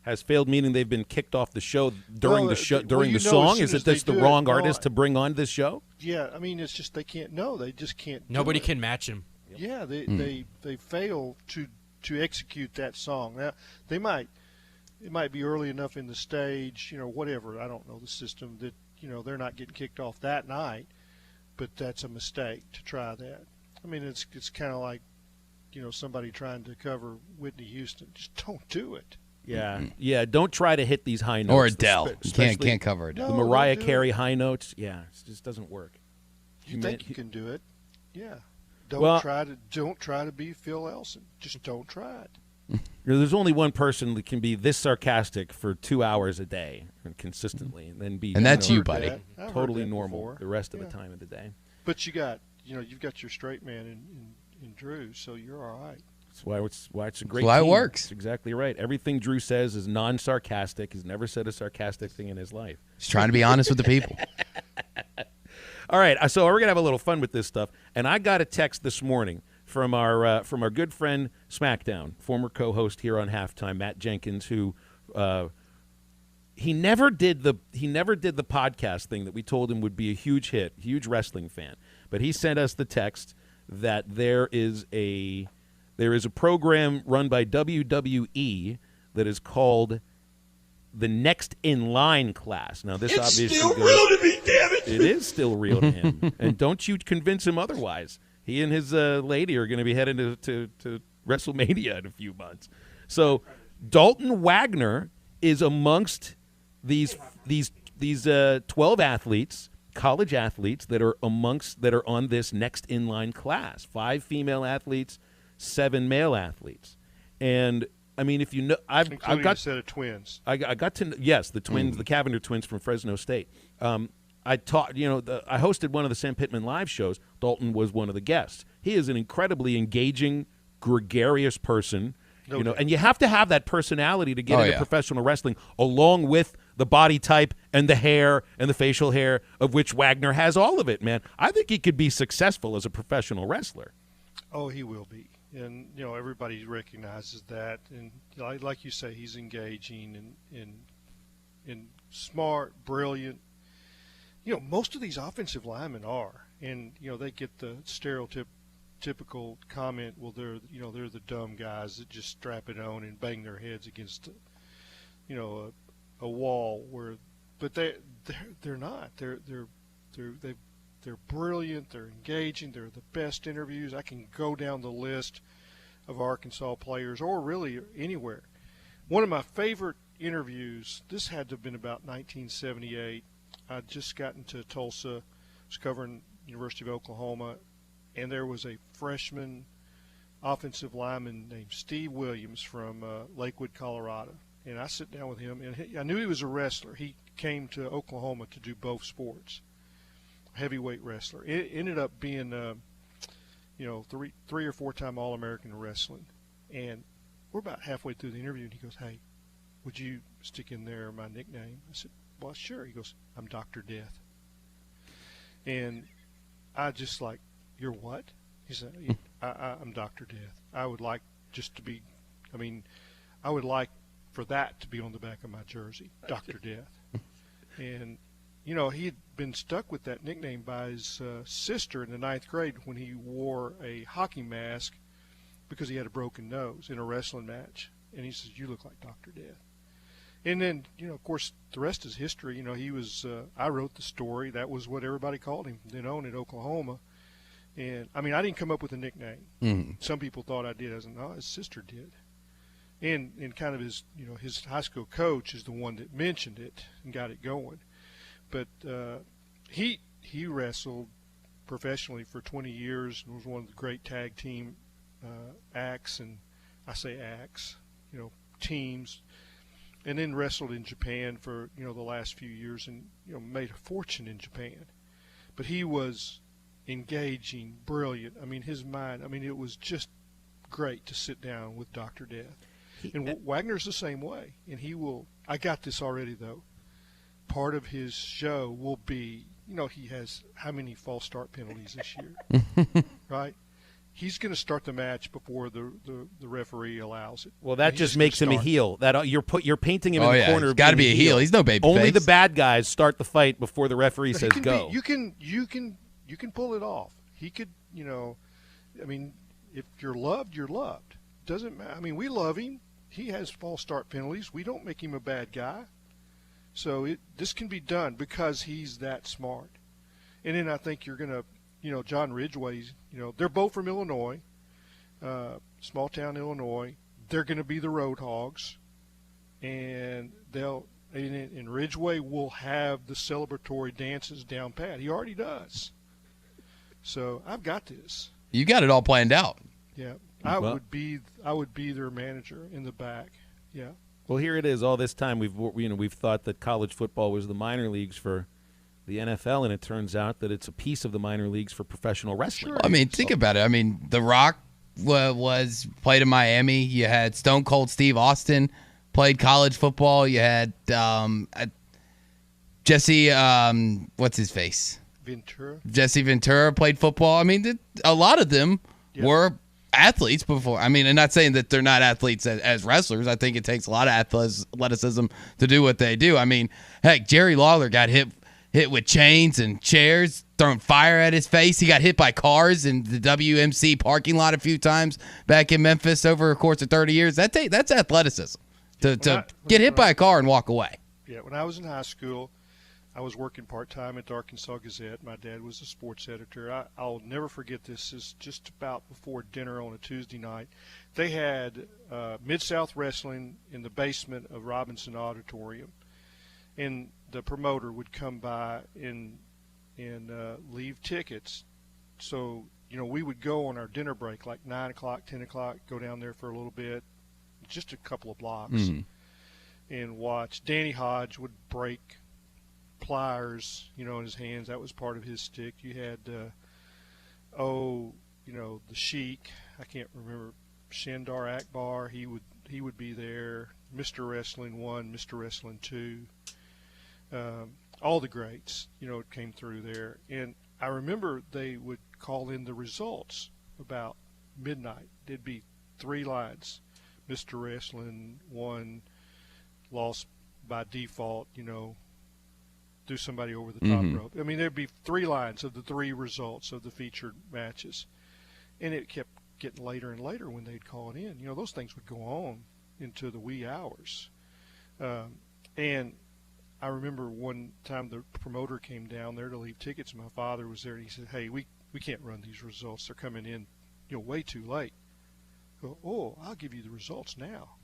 Has failed meaning they've been kicked off the show during the song? Is it that's the wrong artist to bring on this show? Yeah, I mean it's just they can't. No, they just can't. Nobody can match him. Yeah, they fail to execute that song. Now it might be early enough in the stage, whatever. I don't know the system that they're not getting kicked off that night, but that's a mistake to try that. I mean it's kind of like somebody trying to cover Whitney Houston. Just don't do it. Yeah. Don't try to hit these high notes. Or Adele. You can't cover Adele. The Mariah Carey high notes. Yeah, it just doesn't work. You think you can do it? Yeah. Don't try to be Phil Elson. Just don't try it. There's only one person that can be this sarcastic for 2 hours a day consistently, and then be and that's you, buddy. Totally normal the rest of the time of the day. But you've got your straight man in Drew, so you're all right. That's why it's a great. That's why team. it works. That's exactly right. Everything Drew says is non-sarcastic. He's never said a sarcastic thing in his life. He's trying to be honest with the people. All right, so we're gonna have a little fun with this stuff. And I got a text this morning from our good friend SmackDown, former co-host here on Halftime, Matt Jenkins, who he never did the podcast thing that we told him would be a huge hit, huge wrestling fan. But he sent us the text that there is a program run by WWE that is called the Next in Line class. Now, this obviously still real to me, damn it! It is still real to him, and don't you convince him otherwise. He and his lady are going to be heading to WrestleMania in a few months. So, Dalton Wagner is amongst these 12 athletes, college athletes that are on this Next in Line class. 5 female athletes, 7 male athletes, and I mean, if you know, I've got a set of twins. I got to yes, the twins, the Cavender twins from Fresno State. I hosted one of the Sam Pittman live shows. Dalton was one of the guests. He is an incredibly engaging, gregarious person. And you have to have that personality to get into professional wrestling, along with the body type and the hair and the facial hair, of which Wagner has all of it, man. I think he could be successful as a professional wrestler. Oh, he will be. And, everybody recognizes that. And like you say, he's engaging and smart, brilliant. Most of these offensive linemen are. And, they get the typical comment, well, they're the dumb guys that just strap it on and bang their heads against, a wall. But they're not. They're brilliant. They're engaging. They're the best interviews. I can go down the list of Arkansas players, or really anywhere. One of my favorite interviews, this had to have been about 1978. I'd just gotten to Tulsa, was covering University of Oklahoma, and there was a freshman offensive lineman named Steve Williams from Lakewood, Colorado. And I sit down with him, and I knew he was a wrestler. He came to Oklahoma to do both sports. Heavyweight wrestler. It ended up being, 3 or 4 time All-American in wrestling. And we're about halfway through the interview, and he goes, "Hey, would you stick in there my nickname?" I said, "Well, sure." He goes, "I'm Dr. Death." And I just like, "You're what?" He said, I'm Dr. Death. I would like I would like for that to be on the back of my jersey, Dr. Death. And he had been stuck with that nickname by his sister in the 9th grade when he wore a hockey mask because he had a broken nose in a wrestling match. And he says, "You look like Dr. Death." And then, of course, the rest is history. He was, I wrote the story. That was what everybody called him then on in Oklahoma. And, I didn't come up with a nickname. Mm-hmm. Some people thought I did. I said, no, his sister did. And kind of his, his high school coach is the one that mentioned it and got it going. But he wrestled professionally for 20 years and was one of the great tag team acts, and I say acts, teams, and then wrestled in Japan for the last few years, and made a fortune in Japan. But he was engaging, brilliant. His mind. It was just great to sit down with Dr. Death. And Wagner's the same way, and he will. I got this already though. Part of his show will be, he has how many false start penalties this year, right? He's going to start the match before the referee allows it. Well, that just makes him a heel. That you're painting him in the corner. He's got to be a heel. He's no baby Only face. the bad guys start the fight before the referee says go. You can pull it off. He could, if you're loved, you're loved. Doesn't matter. We love him. He has false start penalties. We don't make him a bad guy. So this can be done because he's that smart. And then I think you're going to, John Ridgway, they're both from Illinois, small town Illinois. They're going to be the Road Hogs. And and Ridgway will have the celebratory dances down pat. He already does. So I've got this. You got it all planned out. Yeah, I would be their manager in the back. Yeah. Well, here it is. All this time we've thought that college football was the minor leagues for the NFL, and it turns out that it's a piece of the minor leagues for professional wrestling. Sure. I mean, think about it. I mean, The Rock was played in Miami. You had Stone Cold Steve Austin played college football. You had Jesse, what's his face? Ventura. Jesse Ventura played football. I mean, a lot of them were athletes before. I mean, I'm not saying that they're not athletes as wrestlers. I think it takes a lot of athleticism to do what they do. I mean, heck, Jerry Lawler got hit with chains and chairs, throwing fire at his face. He got hit by cars in the WMC parking lot a few times back in Memphis over a course of 30 years. That's athleticism to get hit by a car and walk away. Yeah, when I was in high school, I was working part-time at the Arkansas Gazette. My dad was a sports editor. I'll never forget this. This is just about before dinner on a Tuesday night. They had Mid-South Wrestling in the basement of Robinson Auditorium. And the promoter would come by and leave tickets. So, we would go on our dinner break, like 9 o'clock, 10 o'clock, go down there for a little bit, just a couple of blocks, and watch. Danny Hodge would break pliers, in his hands. That was part of his stick. You had, the Sheik. I can't remember. Shandar Akbar. He would be there. Mr. Wrestling 1, Mr. Wrestling 2. All the greats, came through there. And I remember they would call in the results about midnight. There'd be 3 lines. Mr. Wrestling 1 lost by default, threw somebody over the top rope. I mean, there'd be 3 lines of the 3 results of the featured matches. And it kept getting later and later when they'd call it in. Those things would go on into the wee hours. And I remember one time the promoter came down there to leave tickets. My father was there, and he said, "Hey, we can't run these results. They're coming in, way too late." I go, "Oh, I'll give you the results now."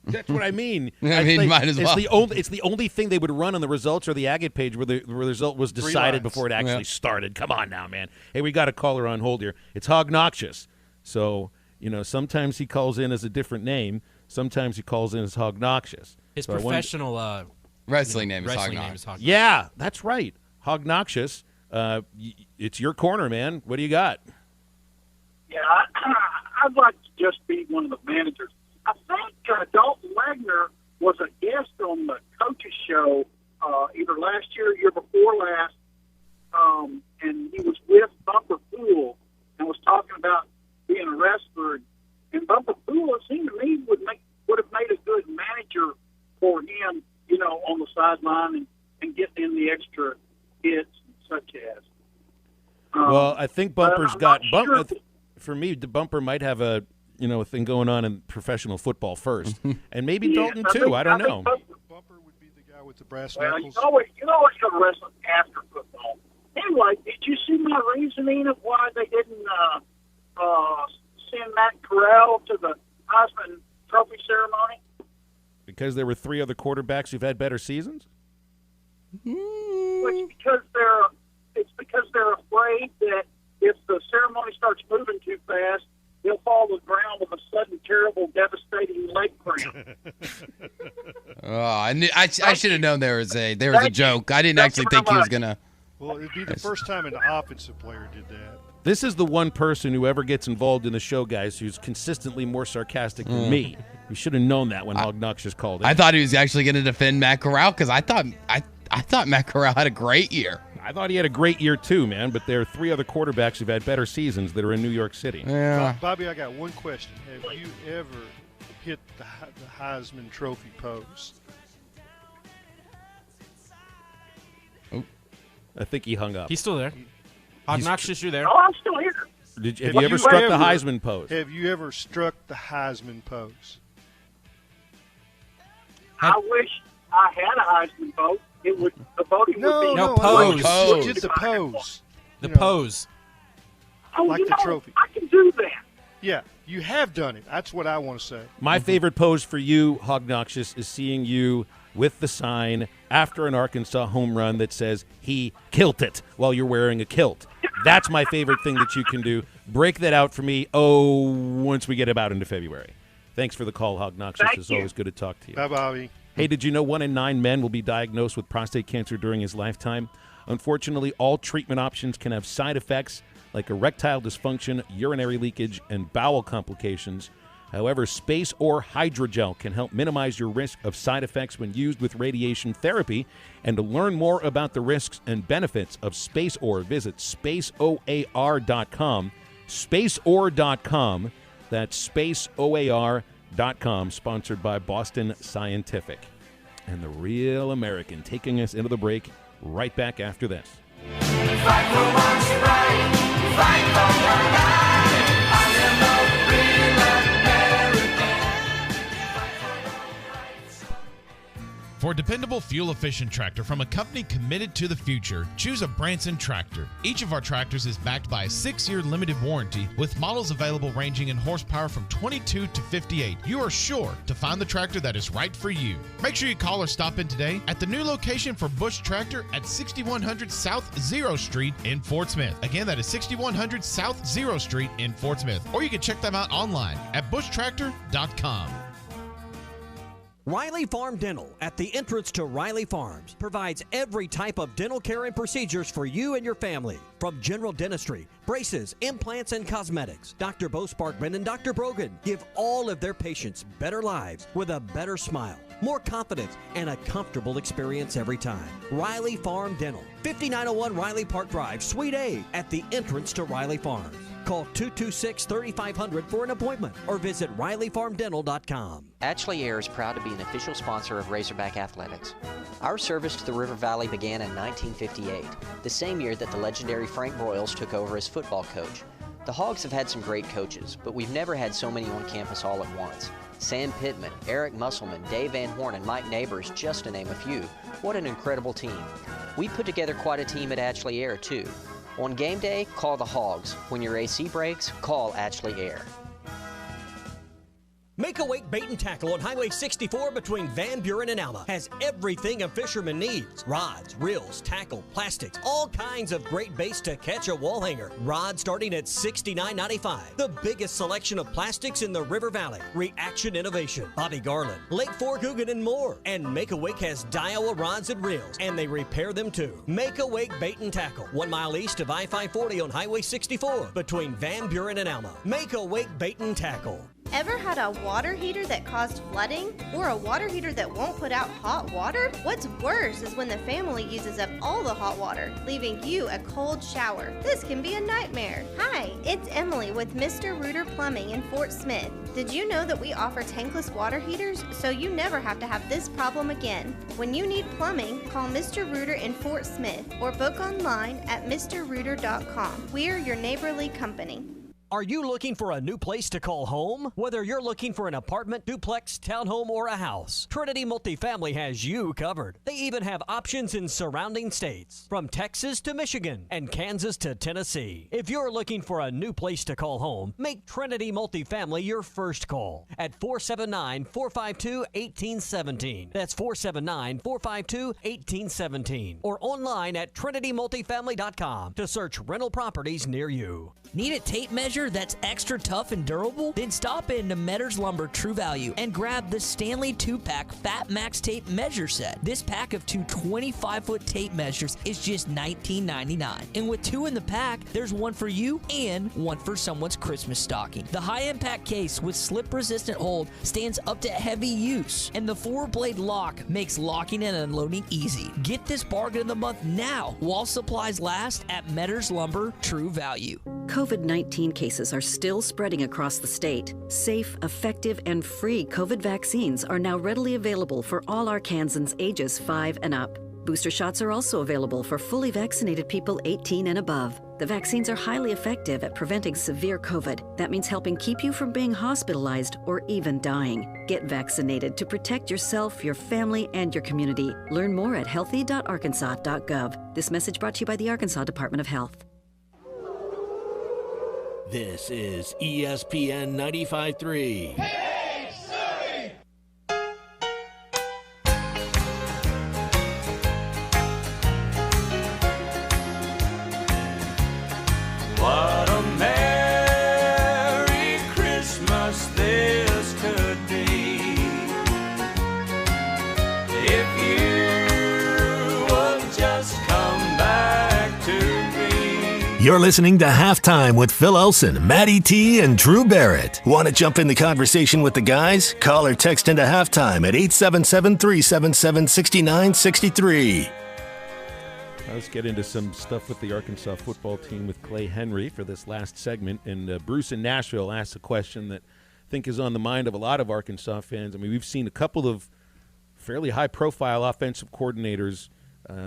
That's what I mean. Might as well. It's the only thing they would run on the results or the agate page where the result was decided before it actually started. Come on now, man. Hey, we got a caller on hold here. It's Hognoxious. So, sometimes he calls in as a different name. Sometimes he calls in as Hognoxious. His professional wrestling name is wrestling Hognoxious. name is Hognoxious. Yeah, that's right. Hognoxious. It's your corner, man. What do you got? Yeah, I'd like to just be one of the managers. I think Dalton Wagner was a guest on the coaches show either last year or year before last, and he was with Bumper Pool and was talking about being a wrestler. And Bumper Pool, it seemed to me, would have made a good manager for him, on the sideline and getting in the extra hits such as. Well, I think Bumper's got sure. for me, the Bumper might have a thing going on in professional football first, and maybe Dalton too. I don't know. Bumper would be the guy with the brass Well, knuckles. you always go to wrestling after football. Anyway, did you see my reasoning of why they didn't send Matt Corral to the Heisman Trophy ceremony? Because there were 3 other quarterbacks who've had better seasons? Well, it's because they're afraid that if the ceremony starts moving too fast, they'll fall to the ground with a sudden, terrible, devastating leg cramp. I should have known there was a joke. I didn't actually think he was gonna. Well, it'd be the first time an offensive player did that. This is the one person who ever gets involved in the show, guys, who's consistently more sarcastic than me. We should have known that when Hognoxious called it. I thought he was actually going to defend Matt Corral because I thought Matt Corral had a great year. I thought he had a great year too, man. But there are 3 other quarterbacks who've had better seasons that are in New York City. Yeah. Bobby, I got one question. Have you ever hit the Heisman Trophy pose? Oh, I think he hung up. He's still there. Hognoxious, you're there. Oh, I'm still here. Have you ever struck the Heisman pose? Have you ever struck the Heisman pose? I wish I had a Heisman vote. It would the voting would be pose. Pose. Just the pose. The pose. Oh, like the trophy. I can do that. Yeah, you have done it. That's what I want to say. My favorite pose for you, Hognoxious, is seeing you with the sign after an Arkansas home run that says he kilt it while you're wearing a kilt. That's my favorite thing that you can do. break that out for me, once we get about into February. Thanks for the call, Hog Noxious. Thank It's you. always good to talk to you. Bye, Bobby. Hey, did you know 1 in 9 men will be diagnosed with prostate cancer during his lifetime? Unfortunately, all treatment options can have side effects like erectile dysfunction, urinary leakage, and bowel complications. However, Space Ore Hydrogel can help minimize your risk of side effects when used with radiation therapy. And to learn more about the risks and benefits of Space Ore, visit spaceoar.com. Spaceoar.com. That's spaceoar.com, sponsored by Boston Scientific. And the real American taking us into the break right back after this. Fight for what's right. Fight for your life. I am a real American. For a dependable, fuel-efficient tractor from a company committed to the future, choose a Branson tractor. Each of our tractors is backed by a 6-year limited warranty with models available ranging in horsepower from 22 to 58. You are sure to find the tractor that is right for you. Make sure you call or stop in today at the new location for Bush Tractor at 6100 South 0 Street in Fort Smith. Again, that is 6100 South 0 Street in Fort Smith. Or you can check them out online at bushtractor.com. Riley Farm Dental at the entrance to Riley Farms provides every type of dental care and procedures for you and your family. From general dentistry, braces, implants, and cosmetics, Dr. Bo Sparkman and Dr. Brogan give all of their patients better lives with a better smile, more confidence, and a comfortable experience every time. Riley Farm Dental, 5901 Riley Park Drive, Suite A, at the entrance to Riley Farms. Call 226-3500 for an appointment or visit RileyFarmDental.com. Ashley Air is proud to be an official sponsor of Razorback Athletics. Our service to the River Valley began in 1958, the same year that the legendary Frank Broyles took over as football coach. The Hogs have had some great coaches, but we've never had so many on campus all at once. Sam Pittman, Eric Musselman, Dave Van Horn, and Mike Neighbors, just to name a few. What an incredible team. We put together quite a team at Ashley Air, too. On game day, call the Hogs. When your AC breaks, call Ashley Air. Make a Wake Bait and Tackle on Highway 64 between Van Buren and Alma has everything a fisherman needs. Rods, reels, tackle, plastics, all kinds of great baits to catch a wall hanger. Rods starting at $69.95. The biggest selection of plastics in the River Valley. Reaction Innovation, Bobby Garland, Lake Forgoogan, and more. And Make a Wake has Daiwa rods and reels, and they repair them too. Make a Wake Bait and Tackle, 1 mile east of I-540 on Highway 64 between Van Buren and Alma. Make a Wake Bait and Tackle. Ever had a water heater that caused flooding? Or a water heater that won't put out hot water? What's worse is when the family uses up all the hot water, leaving you a cold shower. This can be a nightmare. Hi, it's Emily with Mr. Rooter Plumbing in Fort Smith. Did you know that we offer tankless water heaters so you never have to have this problem again? When you need plumbing, call Mr. Rooter in Fort Smith or book online at mrrooter.com. We're your neighborly company. Are you looking for a new place to call home? Whether you're looking for an apartment, duplex, townhome, or a house, Trinity Multifamily has you covered. They even have options in surrounding states, from Texas to Michigan and Kansas to Tennessee. If you're looking for a new place to call home, make Trinity Multifamily your first call at 479-452-1817. That's 479-452-1817. Or online at trinitymultifamily.com to search rental properties near you. Need a tape measure that's extra tough and durable? Then stop into Metters Lumber True Value and grab the Stanley 2-pack Fat Max Tape Measure Set. This pack of two 25-foot tape measures is just $19.99. And with 2 in the pack, there's one for you and one for someone's Christmas stocking. The high-impact case with slip-resistant hold stands up to heavy use, and the 4-blade lock makes locking and unloading easy. Get this bargain of the month now while supplies last at Metters Lumber True Value. COVID-19 cases are still spreading across the state. Safe, effective, and free COVID vaccines are now readily available for all Arkansans ages 5 and up. Booster shots are also available for fully vaccinated people 18 and above. The vaccines are highly effective at preventing severe COVID. That means helping keep you from being hospitalized or even dying. Get vaccinated to protect yourself, your family, and your community. Learn more at healthy.arkansas.gov. This message brought to you by the Arkansas Department of Health. This is ESPN 95.3. What a man. You're listening to Halftime with Phil Elson, Matty T, and Drew Barrett. Want to jump in the conversation with the guys? Call or text into Halftime at 877-377-6963. Let's get into some stuff with the Arkansas football team with Clay Henry for this last segment. And Bruce in Nashville asked a question that I think is on the mind of a lot of Arkansas fans. I mean, we've seen a couple of fairly high-profile offensive coordinators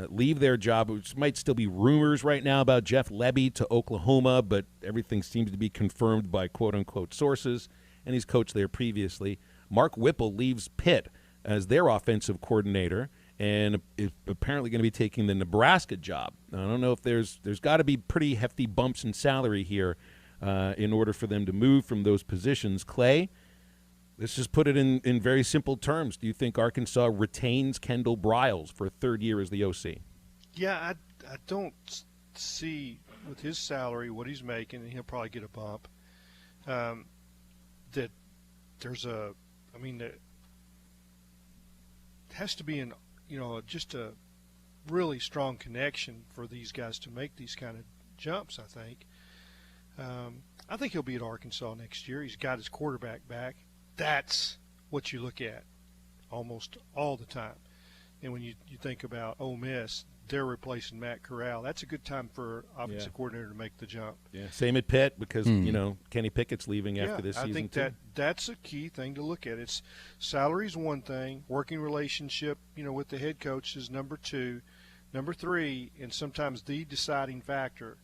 leave their job, which might still be rumors right now about Jeff Lebby to Oklahoma, but everything seems to be confirmed by quote-unquote sources, and he's coached there previously. Mark Whipple leaves Pitt as their offensive coordinator and is apparently going to be taking the Nebraska job. Now, I don't know if there's got to be pretty hefty bumps in salary here in order for them to move from those positions. Clay, let's just put it in very simple terms. Do you think Arkansas retains Kendall Briles for a third year as the OC? Yeah, I don't see with his salary what he's making, and he'll probably get a bump, that there's it has to be just a really strong connection for these guys to make these kind of jumps, I think. I think he'll be at Arkansas next year. He's got his quarterback back. That's what you look at almost all the time. And when you think about Ole Miss, they're replacing Matt Corral. That's a good time for offensive coordinator to make the jump. Yeah, same at Pitt because, Kenny Pickett's leaving after this season. I think that's a key thing to look at. It's salary's one thing, working relationship, with the head coach is number two. Number three, and sometimes the deciding factor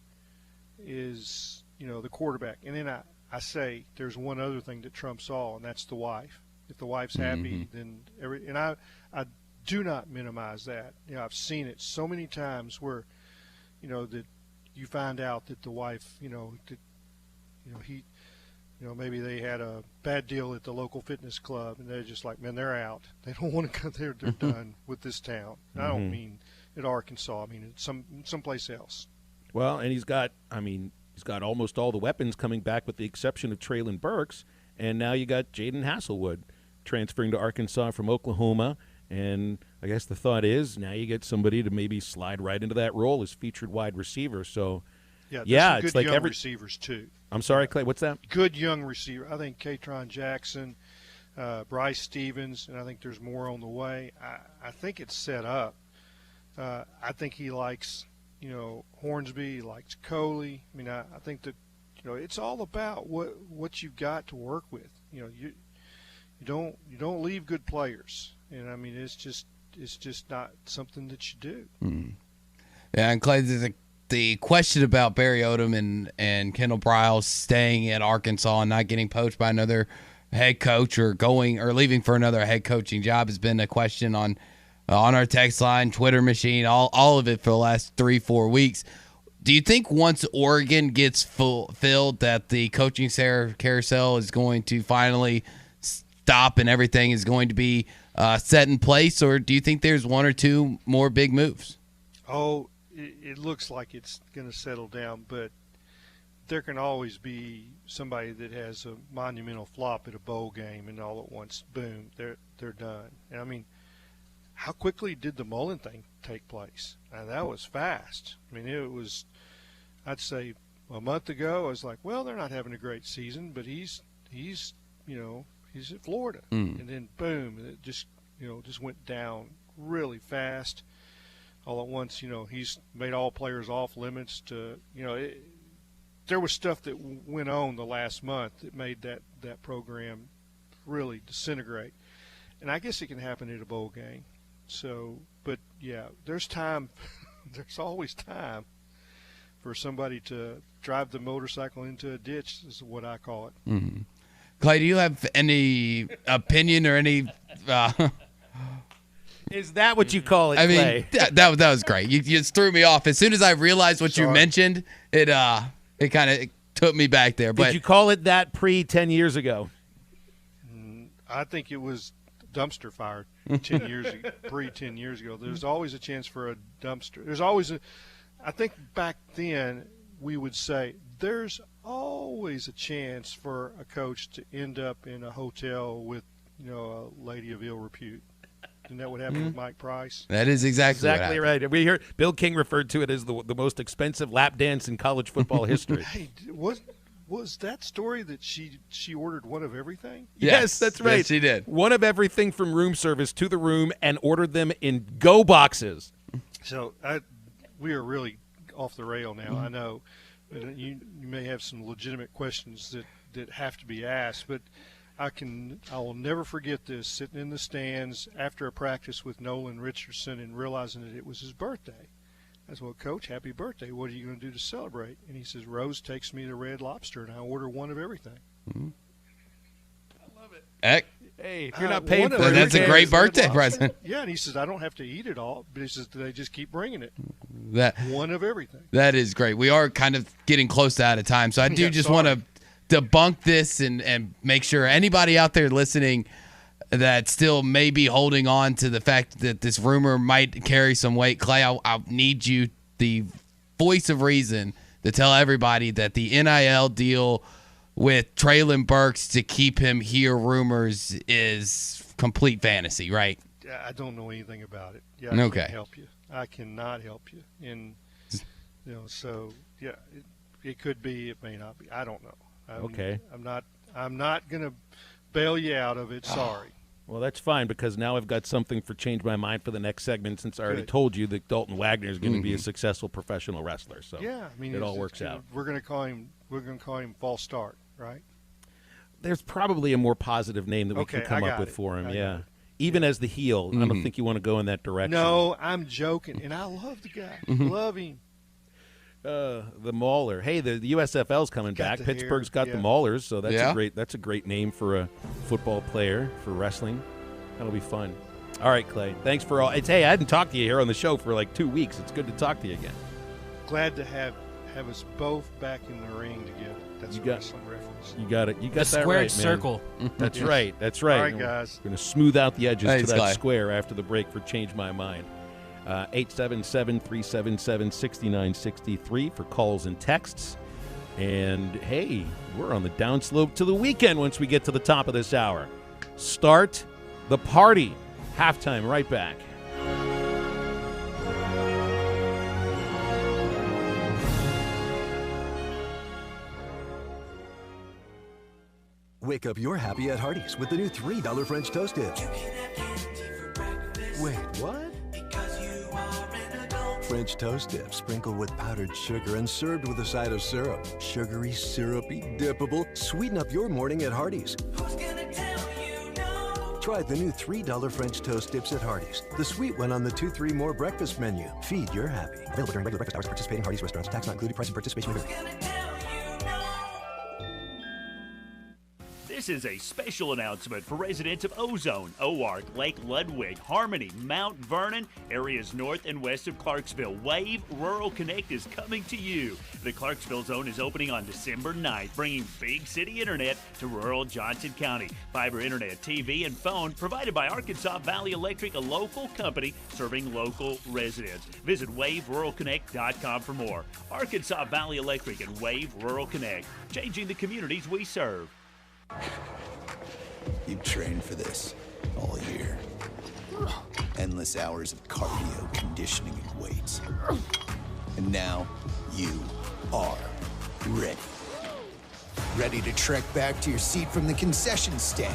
is, the quarterback. And then I say there's one other thing that trumps all, and that's the wife. If the wife's happy, then I do not minimize that. I've seen it so many times where, that you find out that the wife, maybe they had a bad deal at the local fitness club, and they're just like, man, they're out. They don't want to go there. They're done with this town. And I don't mean at Arkansas. I mean at someplace else. Well, and he's got almost all the weapons coming back with the exception of Traylon Burks, and now you got Jaden Hasselwood transferring to Arkansas from Oklahoma, and I guess the thought is now you get somebody to maybe slide right into that role as featured wide receiver. So, it's good like young receivers too. I'm sorry, Clay, what's that? Good young receiver. I think Katron Jackson, Bryce Stevens, and I think there's more on the way. I think it's set up. I think he likes Hornsby, he likes Coley. I mean, I think that it's all about what you've got to work with. You don't leave good players, and I mean it's just not something that you do. Yeah, and Clay, the question about Barry Odom and Kendall Briles staying at Arkansas and not getting poached by another head coach or leaving for another head coaching job has been a question on our text line, Twitter machine, all of it for the last 3-4 weeks. Do you think once Oregon gets filled that the coaching carousel is going to finally stop and everything is going to be set in place, or do you think there's one or two more big moves? Oh, it looks like it's going to settle down, but there can always be somebody that has a monumental flop at a bowl game, and all at once, boom, they're done. And I mean, how quickly did the Mullen thing take place? That was fast. I mean, it was, I'd say, a month ago. I was like, well, they're not having a great season, but he's at Florida, and then boom, it just went down really fast. All at once, he's made all players off limits to, there was stuff that went on the last month that made that program really disintegrate. And I guess it can happen at a bowl game. So, but yeah, there's time. There's always time for somebody to drive the motorcycle into a ditch, is what I call it. Mm-hmm. Clay, do you have any opinion or any Is that what you call it, I Clay? mean, that was great. You just threw me off. As soon as I realized what you mentioned, it kind of took me back there. But did you call it that 10 years ago? I think it was dumpster fire 10 years ago, 10 years ago. There's always a chance for a dumpster. There's always I think back then we would say there's always a chance for a coach to end up in a hotel with, a lady of ill repute. Isn't that what happened with Mike Price? That is exactly right. We heard Bill King referred to it as the most expensive lap dance in college football history. Hey, was that story that she ordered one of everything? Yes, that's right. Yes, she did. One of everything from room service to the room and ordered them in go boxes. So we are really off the rail now. I know you may have some legitimate questions that have to be asked, but I will never forget this, sitting in the stands after a practice with Nolan Richardson and realizing that it was his birthday. I said, well, Coach, happy birthday. What are you going to do to celebrate? And he says, Rose takes me to Red Lobster, and I order one of everything. I love it. Heck. Hey, if you're not paying for it, that's a great birthday present. Yeah, and he says, I don't have to eat it all, but he says, they just keep bringing it. One of everything. That is great. We are kind of getting close to out of time, so I do want to debunk this and make sure anybody out there listening that still may be holding on to the fact that this rumor might carry some weight. Clay, I'll need you, the voice of reason, to tell everybody that the NIL deal with Traylon Burks to keep him here rumors is complete fantasy, right? I don't know anything about it. Yeah, I okay. Can't help you. I cannot help you. And so yeah, it could be, it may not be. I don't know. Okay. I'm not going to bail you out of it. Sorry. Well, that's fine, because now I've got something for Change My Mind for the next segment, since I already told you that Dalton Wagner is going to be a successful professional wrestler. So yeah, I mean, it all works out. We're going to call him False Start, right? There's probably a more positive name that we can come up with for him. Yeah. Even as the heel, I don't think you want to go in that direction. No, I'm joking, and I love the guy. Love him. The Mauler. Hey, the USFL's coming back. Pittsburgh's got the Maulers, so that's a great name for a football player for wrestling. That'll be fun. All right, Clay. Thanks for all. Hey, I hadn't talked to you here on the show for like 2 weeks. It's good to talk to you again. Glad to have us both back in the ring together. That's a wrestling reference. You got it. You got the that squared right, man. circle. That's right. That's right. All right, guys. We're going to smooth out the edges Thanks, to that Clay. square after the break for Change My Mind. 877-377-6963 for calls and texts. And, hey, we're on the downslope to the weekend once we get to the top of this hour. Start the party. Halftime, right back. Wake up your happy at Hardee's with the new $3 French toast dips. Wait, what? French toast dip sprinkled with powdered sugar and served with a side of syrup. Sugary, syrupy, dippable. Sweeten up your morning at Hardee's. Try the new $3 French toast dips at Hardee's. The sweet one on the 2-3 more breakfast menu. Feed your happy. Available during regular breakfast hours at participating Hardee's restaurants. Tax not included. Price and participation may vary. This is a special announcement for residents of Ozone, Oark, Lake Ludwig, Harmony, Mount Vernon, areas north and west of Clarksville. Wave Rural Connect is coming to you. The Clarksville Zone is opening on December 9th, bringing big city internet to rural Johnson County. Fiber internet, TV, and phone provided by Arkansas Valley Electric, a local company serving local residents. Visit waveruralconnect.com for more. Arkansas Valley Electric and Wave Rural Connect, changing the communities we serve. You've trained for this all year. Endless hours of cardio, conditioning, and weights. And now you are ready. Ready to trek back to your seat from the concession stand.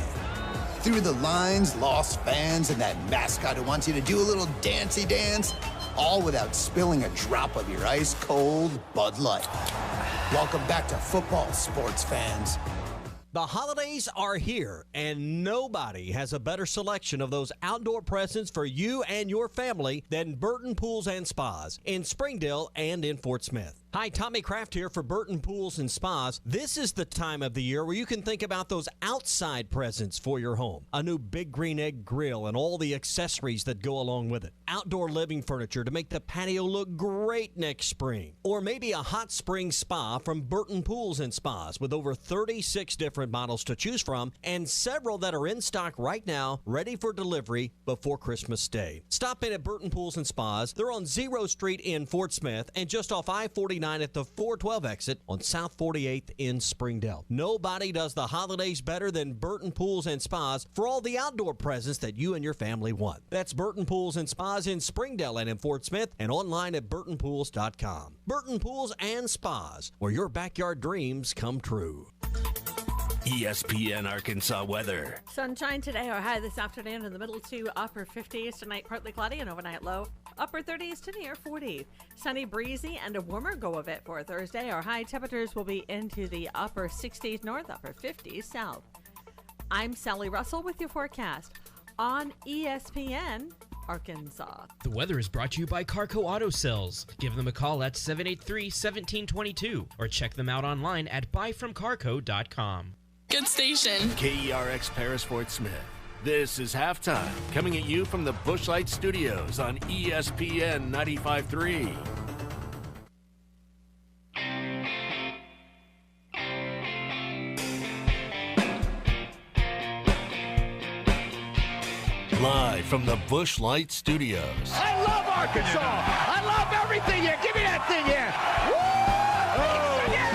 Through the lines, lost fans, and that mascot who wants you to do a little dancey dance, all without spilling a drop of your ice-cold Bud Light. Welcome back to football, sports fans. The holidays are here, and nobody has a better selection of those outdoor presents for you and your family than Burton Pools and Spas in Springdale and in Fort Smith. Hi, Tommy Kraft here for Burton Pools and Spas. This is the time of the year where you can think about those outside presents for your home. A new Big Green Egg grill and all the accessories that go along with it. Outdoor living furniture to make the patio look great next spring. Or maybe a hot spring spa from Burton Pools and Spas with over 36 different different models to choose from and several that are in stock right now, ready for delivery before Christmas Day. Stop in at Burton Pools and Spas. They're on 0 Street in Fort Smith and just off I-49 at the 412 exit on South 48th in Springdale. Nobody does the holidays better than Burton Pools and Spas for all the outdoor presents that you and your family want. That's Burton Pools and Spas in Springdale and in Fort Smith and online at burtonpools.com. Burton Pools and Spas, where your backyard dreams come true. ESPN Arkansas weather. Sunshine today, or high this afternoon in the middle to upper 50s. Tonight, partly cloudy and overnight low. Upper 30s to near 40. Sunny, breezy, and a warmer go of it for Thursday. Our high temperatures will be into the upper 60s north, upper 50s south. I'm Sally Russell with your forecast on ESPN Arkansas. The weather is brought to you by Carco Auto Sales. Give them a call at 783-1722 or check them out online at buyfromcarco.com. Good station. KERX Paris Fort Smith. This is Halftime, coming at you from the Bushlight Studios on ESPN 95.3. Live from the Bushlight Studios. I love Arkansas. I love everything here. Give me that thing here.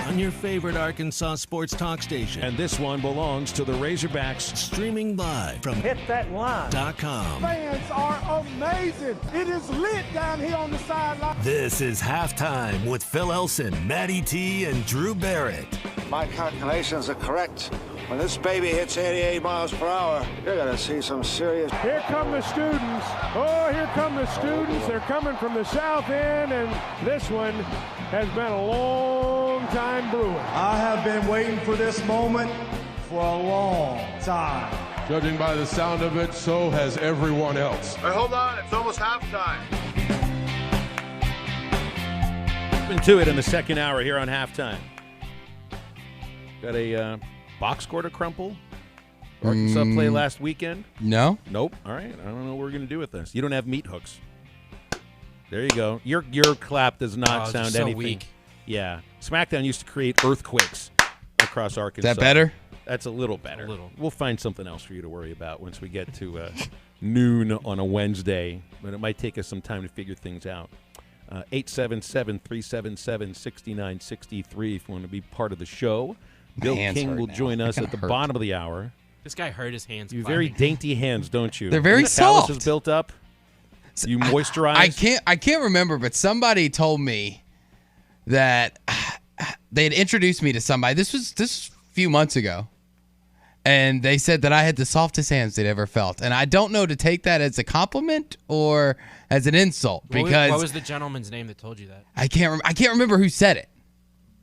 On your favorite Arkansas sports talk station. And this one belongs to the Razorbacks. Streaming live from Hit that line. .com. Fans are amazing. It is lit down here on the sideline. This is Halftime with Phil Elson, Matty T, and Drew Barrett. My calculations are correct. When this baby hits 88 miles per hour, you're going to see some serious... Here come the students. Oh, here come the students. They're coming from the south end, and this one has been a long time brewing. I have been waiting for this moment for a long time. Judging by the sound of it, so has everyone else. Hey, hold on. It's almost halftime. Into it in the second hour here on Halftime. Got a box score to crumple? Arkansas play last weekend? No. Nope. All right. I don't know what we're going to do with this. You don't have meat hooks. There you go. Your clap does not sound so anything. Weak. Yeah. SmackDown used to create earthquakes across Arkansas. Is that better? That's a little better. We'll find something else for you to worry about once we get to noon on a Wednesday, but it might take us some time to figure things out. 877-377-6963 if you want to be part of the show. Bill King will join us at the bottom of the hour. This guy hurt his hands. You have very dainty hands, don't you? They're very soft. soft. Is built up. You moisturize. I can't remember, but somebody told me that they had introduced me to somebody. This was a few months ago, and they said that I had the softest hands they'd ever felt. And I don't know to take that as a compliment or as an insult because what was the gentleman's name that told you that? I can't remember who said it.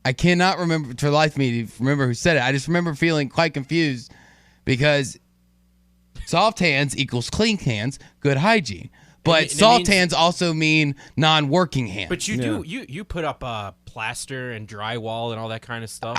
I cannot remember for the life of me to remember who said it. I just remember feeling quite confused because soft hands equals clean hands, good hygiene. But soft hands also mean non-working hands. But you put up plaster and drywall and all that kind of stuff.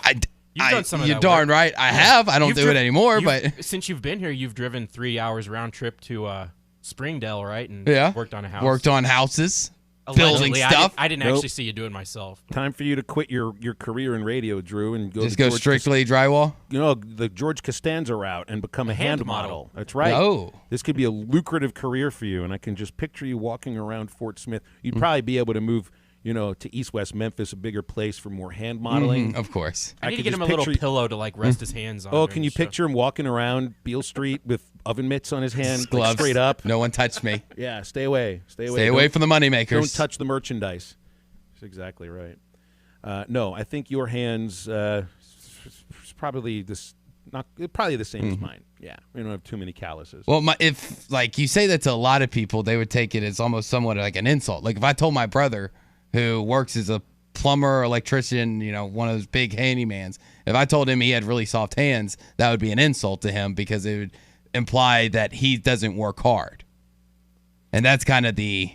You've done some of that You're darn work. right. I have. I don't do it anymore. But since you've been here, you've driven 3 hours round trip to Springdale, right? And worked on a house. Worked on houses. Building stuff. I didn't actually see you do it myself. Time for you to quit your career in radio, Drew, and go strictly drywall. The George Costanza route and become a hand model. That's right. Oh, this could be a lucrative career for you, and I can just picture you walking around Fort Smith. You'd probably be able to move, to East West Memphis, a bigger place for more hand modeling. Of course. I need to get him a little pillow to rest his hands on. Oh, can you picture him walking around Beale Street with oven mitts on his hand, gloves straight up? No one touched me. Yeah, stay away. Stay away from the moneymakers. Don't touch the merchandise. That's exactly right. No, I think your hands probably the same as mine. Yeah, we don't have too many calluses. Well, if you say that to a lot of people, they would take it as almost somewhat like an insult. Like if I told my brother, who works as a plumber or electrician, one of those big handymans, if I told him he had really soft hands, that would be an insult to him because it would imply that he doesn't work hard. And that's kind of the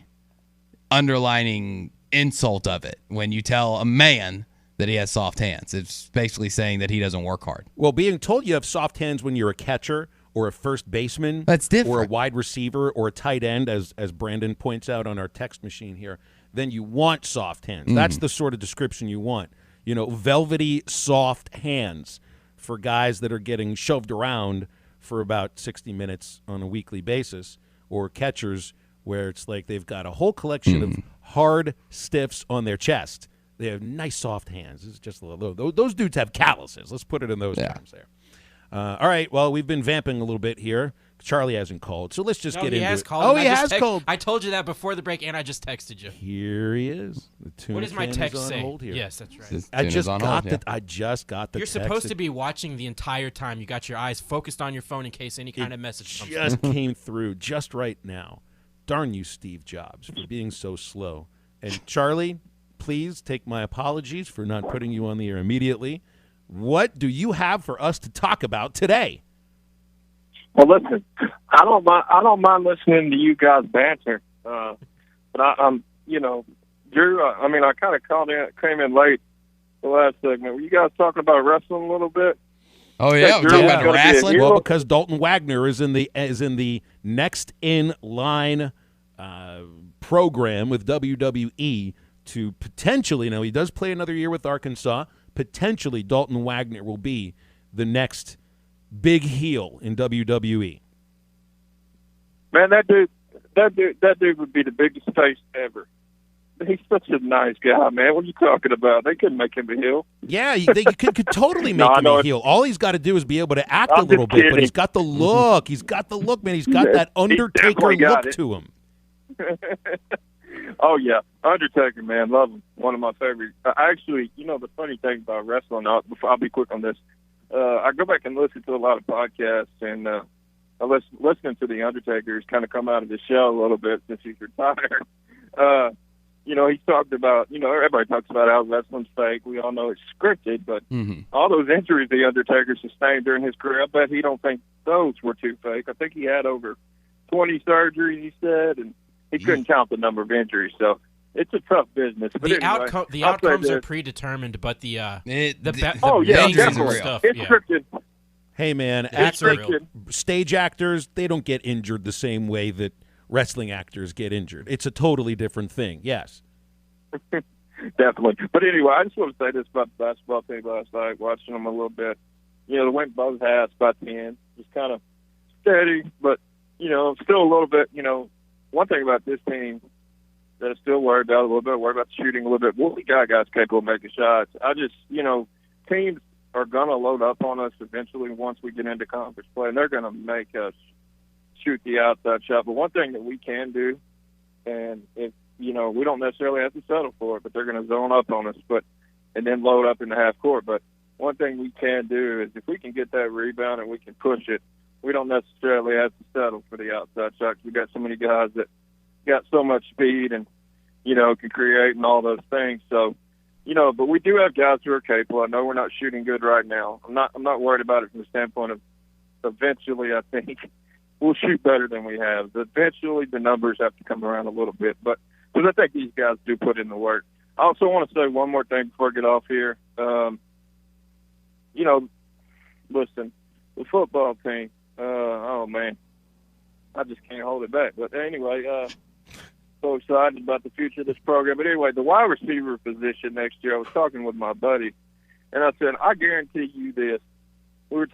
underlining insult of it. When you tell a man that he has soft hands, it's basically saying that he doesn't work hard. Well, being told you have soft hands when you're a catcher or a first baseman, that's different, or a wide receiver or a tight end, as Brandon points out on our text machine here, then you want soft hands. That's the sort of description you want. Velvety, soft hands for guys that are getting shoved around for about 60 minutes on a weekly basis, or catchers where it's like they've got a whole collection of hard stiffs on their chest. They have nice, soft hands. It's just a little, those dudes have calluses. Let's put it in those terms there. All right, well, we've been vamping a little bit here. Charlie hasn't called, so let's just get into it. Called, he has called. I told you that before the break, and I just texted you. Here he is. The tuna what does my can text is on say? hold here. Yes, that's right. I just got the You're text. supposed to be watching the entire time. You got your eyes focused on your phone in case any kind of message comes just through. came through just right now. Darn you, Steve Jobs, for being so slow. And Charlie, please take my apologies for not putting you on the air immediately. What do you have for us to talk about today? Well, listen, I don't mind listening to you guys banter, but I'm, Drew. I kind of came in late the last segment. Were you guys talking about wrestling a little bit? Oh yeah, we're talking about wrestling. Well, because Dalton Wagner is in the next in line program with WWE to potentially. Now he does play another year with Arkansas. Potentially, Dalton Wagner will be the next big heel in WWE. Man, that dude would be the biggest face ever. He's such a nice guy, man. What are you talking about? They couldn't make him a heel. Yeah, they could totally make him a heel. All he's got to do is be able to act a little bit, but he's got the look. He's got the look, man. He's got that Undertaker look to him. Oh, yeah. Undertaker, man. Love him. One of my favorite. Actually, the funny thing about wrestling, I'll be quick on this. I go back and listen to a lot of podcasts, and listening to The Undertaker has kind of come out of the shell a little bit since he's retired. He's talked about, everybody talks about how wrestling's fake. We all know it's scripted, but all those injuries The Undertaker sustained during his career, I bet he don't think those were too fake. I think he had over 20 surgeries, he said, and he couldn't count the number of injuries. So it's a tough business. But the outcomes are predetermined, but the stuff. It's scripted. Hey, man, stage actors, they don't get injured the same way that wrestling actors get injured. It's a totally different thing, yes. Definitely. But anyway, I just want to say this about the basketball team last night, watching them a little bit. They went both halves by 10. Just kind of steady, but, still a little bit, one thing about this team that I'm still worried about a little bit, worried about the shooting a little bit. We got guys capable of making shots. I just, teams are going to load up on us eventually once we get into conference play, and they're going to make us shoot the outside shot. But one thing that we can do, and if, we don't necessarily have to settle for it, but they're going to zone up on us, and then load up in the half court. But one thing we can do is if we can get that rebound and we can push it, we don't necessarily have to settle for the outside shot. We got so many guys that got so much speed and, can create and all those things. So, but we do have guys who are capable. I know we're not shooting good right now. I'm not worried about it from the standpoint of eventually I think we'll shoot better than we have. Eventually the numbers have to come around a little bit, but because I think these guys do put in the work. I also want to say one more thing before I get off here. Listen, the football team, oh man, I just can't hold it back. But anyway, so excited about the future of this program. But anyway, the wide receiver position next year, I was talking with my buddy, and I said, I guarantee you this.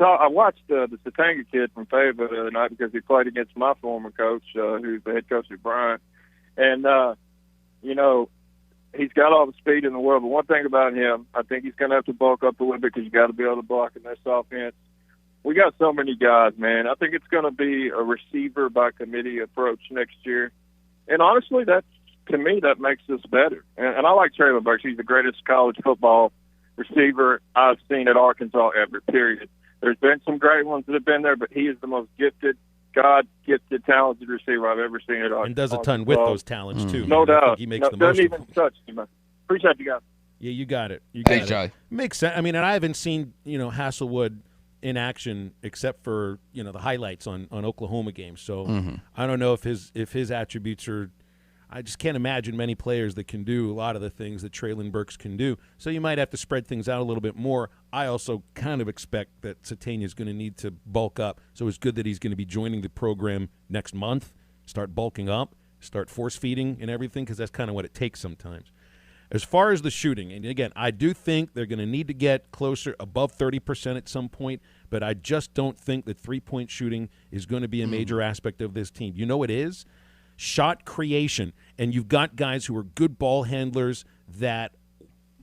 I watched the Satanga kid from Fayetteville the other night because he played against my former coach, who's the head coach at Bryant. And, he's got all the speed in the world. But one thing about him, I think he's going to have to bulk up a little bit because you got to be able to block in this offense. We got so many guys, man. I think it's going to be a receiver by committee approach next year. And honestly, to me, that makes us better. And I like Traylon Burks. He's the greatest college football receiver I've seen at Arkansas ever, period. There's been some great ones that have been there, but he is the most gifted, God-gifted, talented receiver I've ever seen at Arkansas. And does a ton with those talents, too. No doubt. I think he makes the most doesn't of even touch him. Appreciate you guys. Yeah, you got it. Thanks, Charlie. Makes sense. I mean, and I haven't seen, Hasselwood in action except for, the highlights on Oklahoma games. So I don't know if his attributes are – I just can't imagine many players that can do a lot of the things that Traylon Burks can do. So you might have to spread things out a little bit more. I also kind of expect that Satania is going to need to bulk up. So it's good that he's going to be joining the program next month, start bulking up, start force feeding and everything, because that's kind of what it takes sometimes. As far as the shooting, and again, I do think they're going to need to get closer, above 30% at some point, but I just don't think that three-point shooting is going to be a major aspect of this team. You know it is? Shot creation, and you've got guys who are good ball handlers that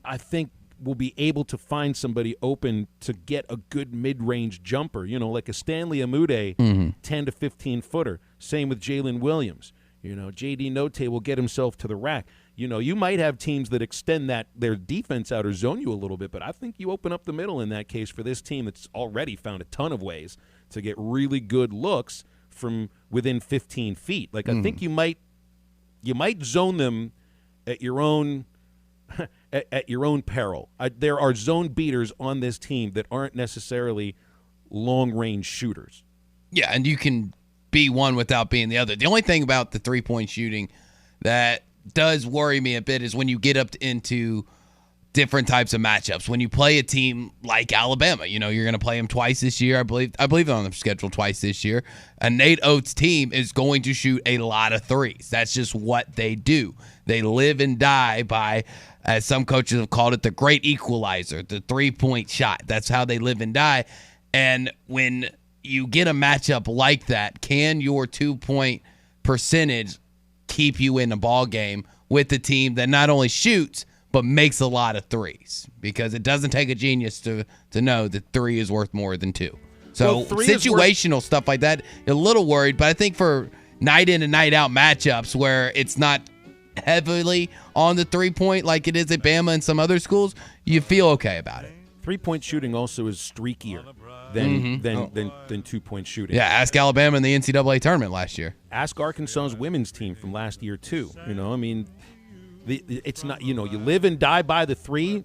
I think will be able to find somebody open to get a good mid-range jumper, like a Stanley Amude 10 to 15-footer. Same with Jalen Williams. J.D. Note will get himself to the rack. You might have teams that extend their defense out or zone you a little bit, but I think you open up the middle in that case for this team that's already found a ton of ways to get really good looks from within 15 feet. Like, I think you might zone them at your own at your own peril. There are zone beaters on this team that aren't necessarily long-range shooters. Yeah, and you can be one without being the other. The only thing about the three-point shooting that does worry me a bit is when you get up into different types of matchups. When you play a team like Alabama, you're going to play them twice this year. I believe they're on the schedule twice this year. And Nate Oates' team is going to shoot a lot of threes. That's just what they do. They live and die by, as some coaches have called it, the great equalizer, the three-point shot. That's how they live and die. And when you get a matchup like that, can your two-point percentage keep you in the ball game with the team that not only shoots but makes a lot of threes? Because it doesn't take a genius to know that 3 is worth more than 2. So situational stuff like that, a little worried, but I think for night in and night out matchups where it's not heavily on the 3-point like it is at Bama and some other schools, you feel okay about it. 3-point shooting also is streakier than 2-point shooting. Yeah, ask Alabama in the NCAA tournament last year. Ask Arkansas's women's team from last year too. It's not, you live and die by the 3.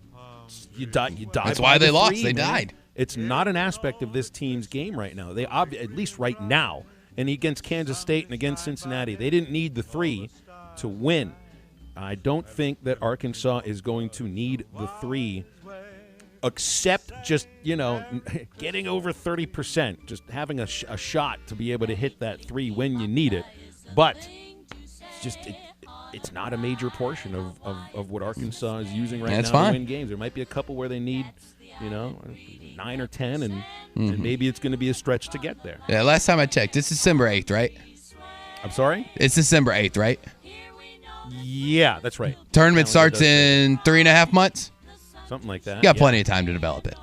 You die. That's by why the they lost. 3, They man. died. It's not an aspect of this team's game right now. They at least right now, and against Kansas State and against Cincinnati, they didn't need the 3 to win. I don't think that Arkansas is going to need the 3, except just getting over 30%, just having a shot to be able to hit that 3 when you need it. But it's not a major portion of what Arkansas is using right now to win games. There might be a couple where they need, 9 or 10, and maybe it's going to be a stretch to get there. Yeah, last time I checked, it's December 8th, right? I'm sorry? It's December 8th, right? Yeah, that's right. Tournament starts in 3.5 months? Something like that. You got plenty of time to develop it.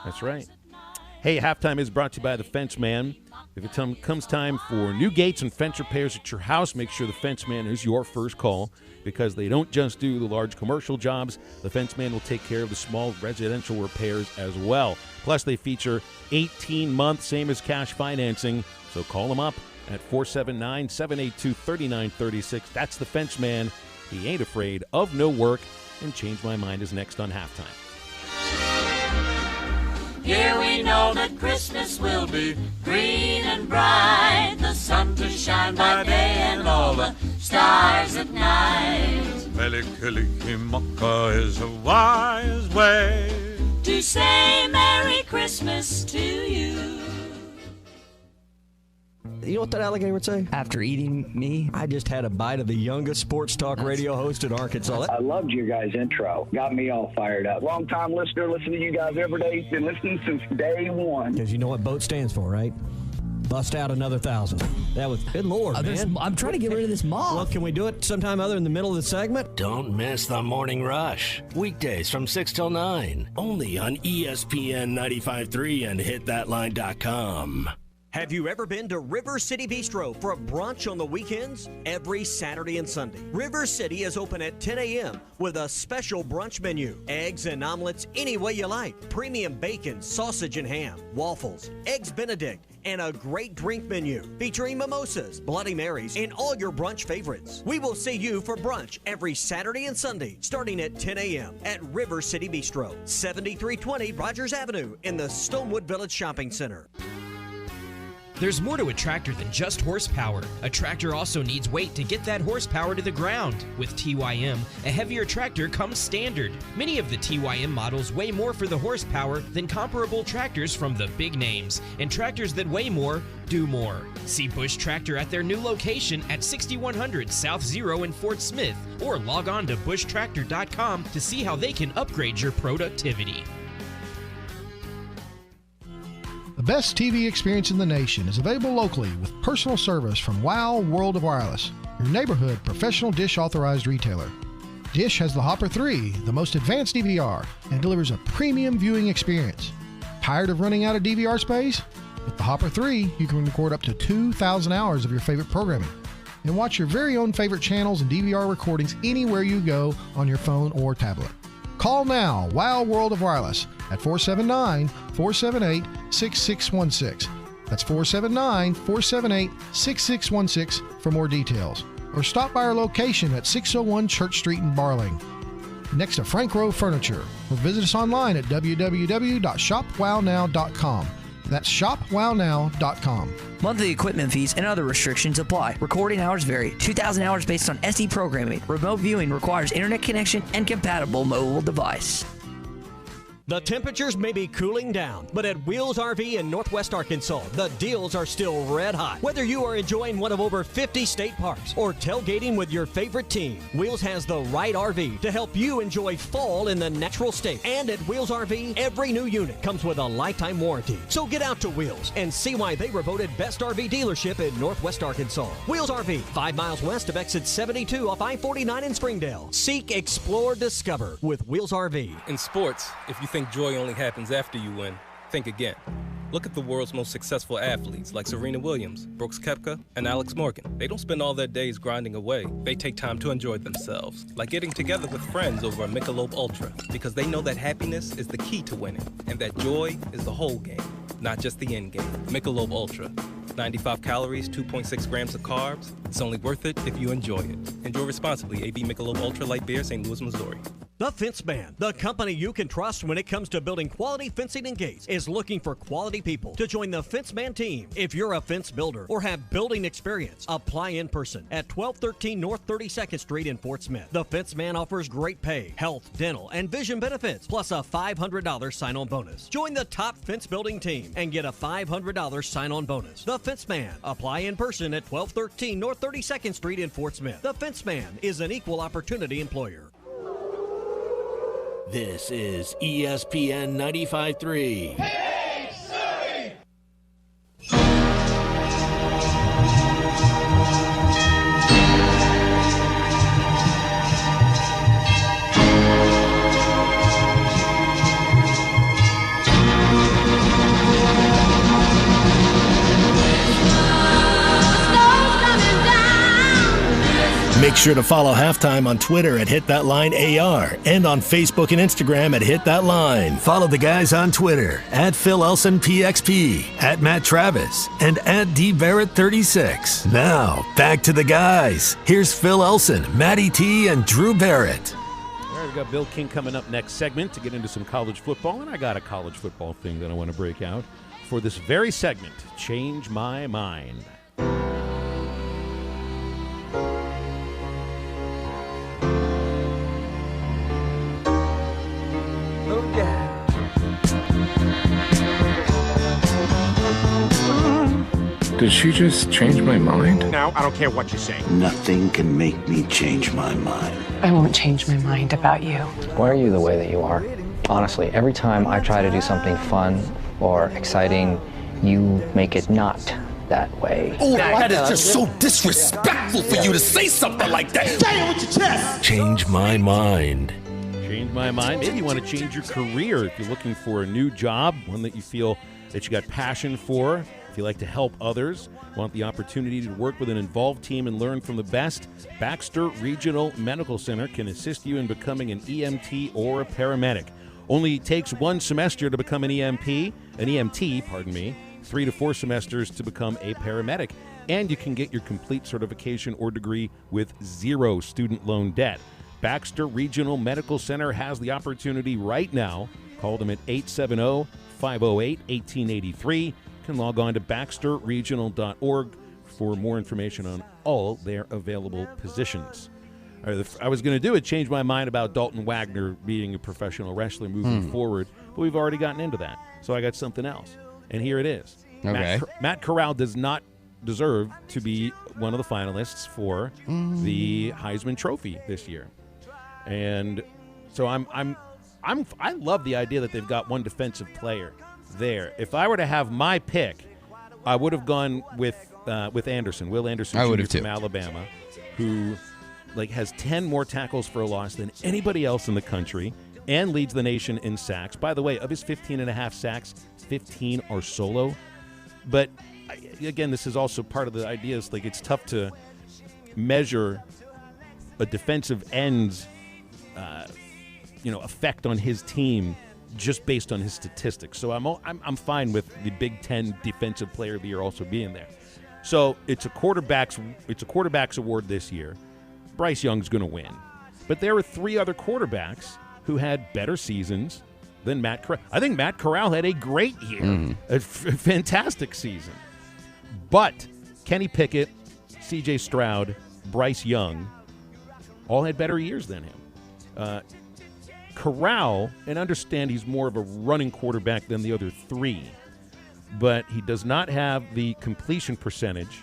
That's right. Hey, Halftime is brought to you by the Fence Man. If it comes time for new gates and fence repairs at your house, make sure the Fence Man is your first call, because they don't just do the large commercial jobs. The Fence Man will take care of the small residential repairs as well. Plus, they feature 18-month same as cash financing, so call them up at 479-782-3936. That's the Fence Man. He ain't afraid of no work. And Change My Mind is next on Halftime. Here we know that Christmas will be green and bright, the sun to shine by day and all the stars at night. Melikilikimaka is a wise way To say Merry Christmas to you. You know what that alligator would say? After eating me, I just had a bite of the youngest sports talk radio host in Arkansas. I loved your guys' intro. Got me all fired up. Long-time listener, listen to you guys every day. Been listening since day one. Because you know what BOAT stands for, right? Bust out another 1,000. That was, good Lord, man. I'm trying to get rid of this moth. Well, can we do it sometime other in the middle of the segment? Don't miss the Morning Rush. Weekdays from 6 till 9. Only on ESPN 95.3 and hitthatline.com. Have you ever been to River City Bistro for a brunch on the weekends? Every Saturday and Sunday, River City is open at 10 a.m. with a special brunch menu. Eggs and omelets any way you like. Premium bacon, sausage and ham, waffles, eggs Benedict, and a great drink menu featuring mimosas, Bloody Marys, and all your brunch favorites. We will see you for brunch every Saturday and Sunday starting at 10 a.m. at River City Bistro, 7320 Rogers Avenue in the Stonewood Village Shopping Center. There's more to a tractor than just horsepower. A tractor also needs weight to get that horsepower to the ground. With TYM, a heavier tractor comes standard. Many of the TYM models weigh more for the horsepower than comparable tractors from the big names, and tractors that weigh more do more. See Bush Tractor at their new location at 6100 South Zero in Fort Smith, or log on to bushtractor.com to see how they can upgrade your productivity. The best TV experience in the nation is available locally with personal service from Wow World of Wireless, your neighborhood professional dish authorized retailer. Dish has the Hopper 3, the most advanced DVR, and delivers a premium viewing experience. Tired of running out of DVR space? With the Hopper 3, you can record up to 2,000 hours of your favorite programming and watch your very own favorite channels and DVR recordings anywhere you go on your phone or tablet. Call now, Wow World of Wireless, at 479-478-6616. That's 479-478-6616 for more details. Or stop by our location at 601 Church Street in Barling, next to Frank Rowe Furniture. Or visit us online at www.shopwownow.com. That's shopwownow.com. Monthly equipment fees and other restrictions apply. Recording hours vary. 2,000 hours based on SD programming. Remote viewing requires internet connection and compatible mobile device. The temperatures may be cooling down, but at Wheels RV in Northwest Arkansas, the deals are still red hot. Whether you are enjoying one of over 50 state parks or tailgating with your favorite team, Wheels has the right RV to help you enjoy fall in the natural state. And at Wheels RV, every new unit comes with a lifetime warranty. So get out to Wheels and see why they were voted best RV dealership in Northwest Arkansas. Wheels RV, 5 miles west of exit 72 off I-49 in Springdale. Seek, explore, discover with Wheels RV. In sports, if you think joy only happens after you win, think again. Look at the world's most successful athletes like Serena Williams, Brooks Koepka, and Alex Morgan. They don't spend all their days grinding away. They take time to enjoy themselves, like getting together with friends over a Michelob Ultra, because they know that happiness is the key to winning, and that joy is the whole game, not just the end game. Michelob Ultra. 95 calories, 2.6 grams of carbs. It's only worth it if you enjoy it. Enjoy responsibly. AB Michelob Ultra Light Beer, St. Louis, Missouri. The Fence Man, the company you can trust when it comes to building quality fencing and gates, is looking for quality people to join the Fence Man team. If you're a fence builder or have building experience, apply in person at 1213 North 32nd Street in Fort Smith. The Fence Man offers great pay, health, dental, and vision benefits, plus a $500 sign-on bonus. Join the top fence building team and get a $500 sign-on bonus. The Fence Man. Apply in person at 1213 North 32nd Street in Fort Smith. The Fence Man is an equal opportunity employer. This is ESPN 95.3. Make sure to follow Halftime on Twitter at HitThatLineAR and on Facebook and Instagram at HitThatLine. Follow the guys on Twitter at PhilElsonPXP, at Matt Travis, and at DBarrett36. Now, back to the guys. Here's Phil Elson, Matty T, and Drew Barrett. All right, we've got Bill King coming up next segment to get into some college football, and I got a college football thing that I want to break out for this very segment, Change My Mind. Did she just change my mind? No, I don't care what you say. Nothing can make me change my mind. I won't change my mind about you. Why are you the way that you are? Honestly, every time I try to do something fun or exciting, you make it not that way. Oh, that is just so disrespectful for you to say something like that. Say it with your chest. Change my mind. Change my mind. Maybe you want to change your career if you're looking for a new job, one that you feel that you got passion for. If you like to help others, want the opportunity to work with an involved team and learn from the best, Baxter Regional Medical Center can assist you in becoming an EMT or a paramedic. Only takes 1 semester to become an EMT, 3 to 4 semesters to become a paramedic, and you can get your complete certification or degree with 0 student loan debt. Baxter Regional Medical Center has the opportunity right now. Call them at 870-508-1883. you can log on to baxterregional.org for more information on all their available positions. I was going to do it, change my mind about Dalton Wagner being a professional wrestler moving forward, but we've already gotten into that. So I got something else. And here it is. Okay. Matt Corral does not deserve to be one of the finalists for the Heisman Trophy this year. And so I love the idea that they've got one defensive player there. If I were to have my pick, I would have gone with Anderson, Will Anderson Jr. from Alabama, who has 10 more tackles for a loss than anybody else in the country and leads the nation in sacks. By the way, of his 15.5 sacks, 15 are solo. But again, this is also part of the idea. Is it's tough to measure a defensive end's effect on his team just based on his statistics. So I'm fine with the Big Ten Defensive Player of the Year also being there. So it's a quarterback's award this year. Bryce Young's going to win. But there were 3 other quarterbacks who had better seasons than Matt Corral. I think Matt Corral had a great year, a fantastic season. But Kenny Pickett, C.J. Stroud, Bryce Young all had better years than him. Corral, and understand he's more of a running quarterback than the other 3, but he does not have the completion percentage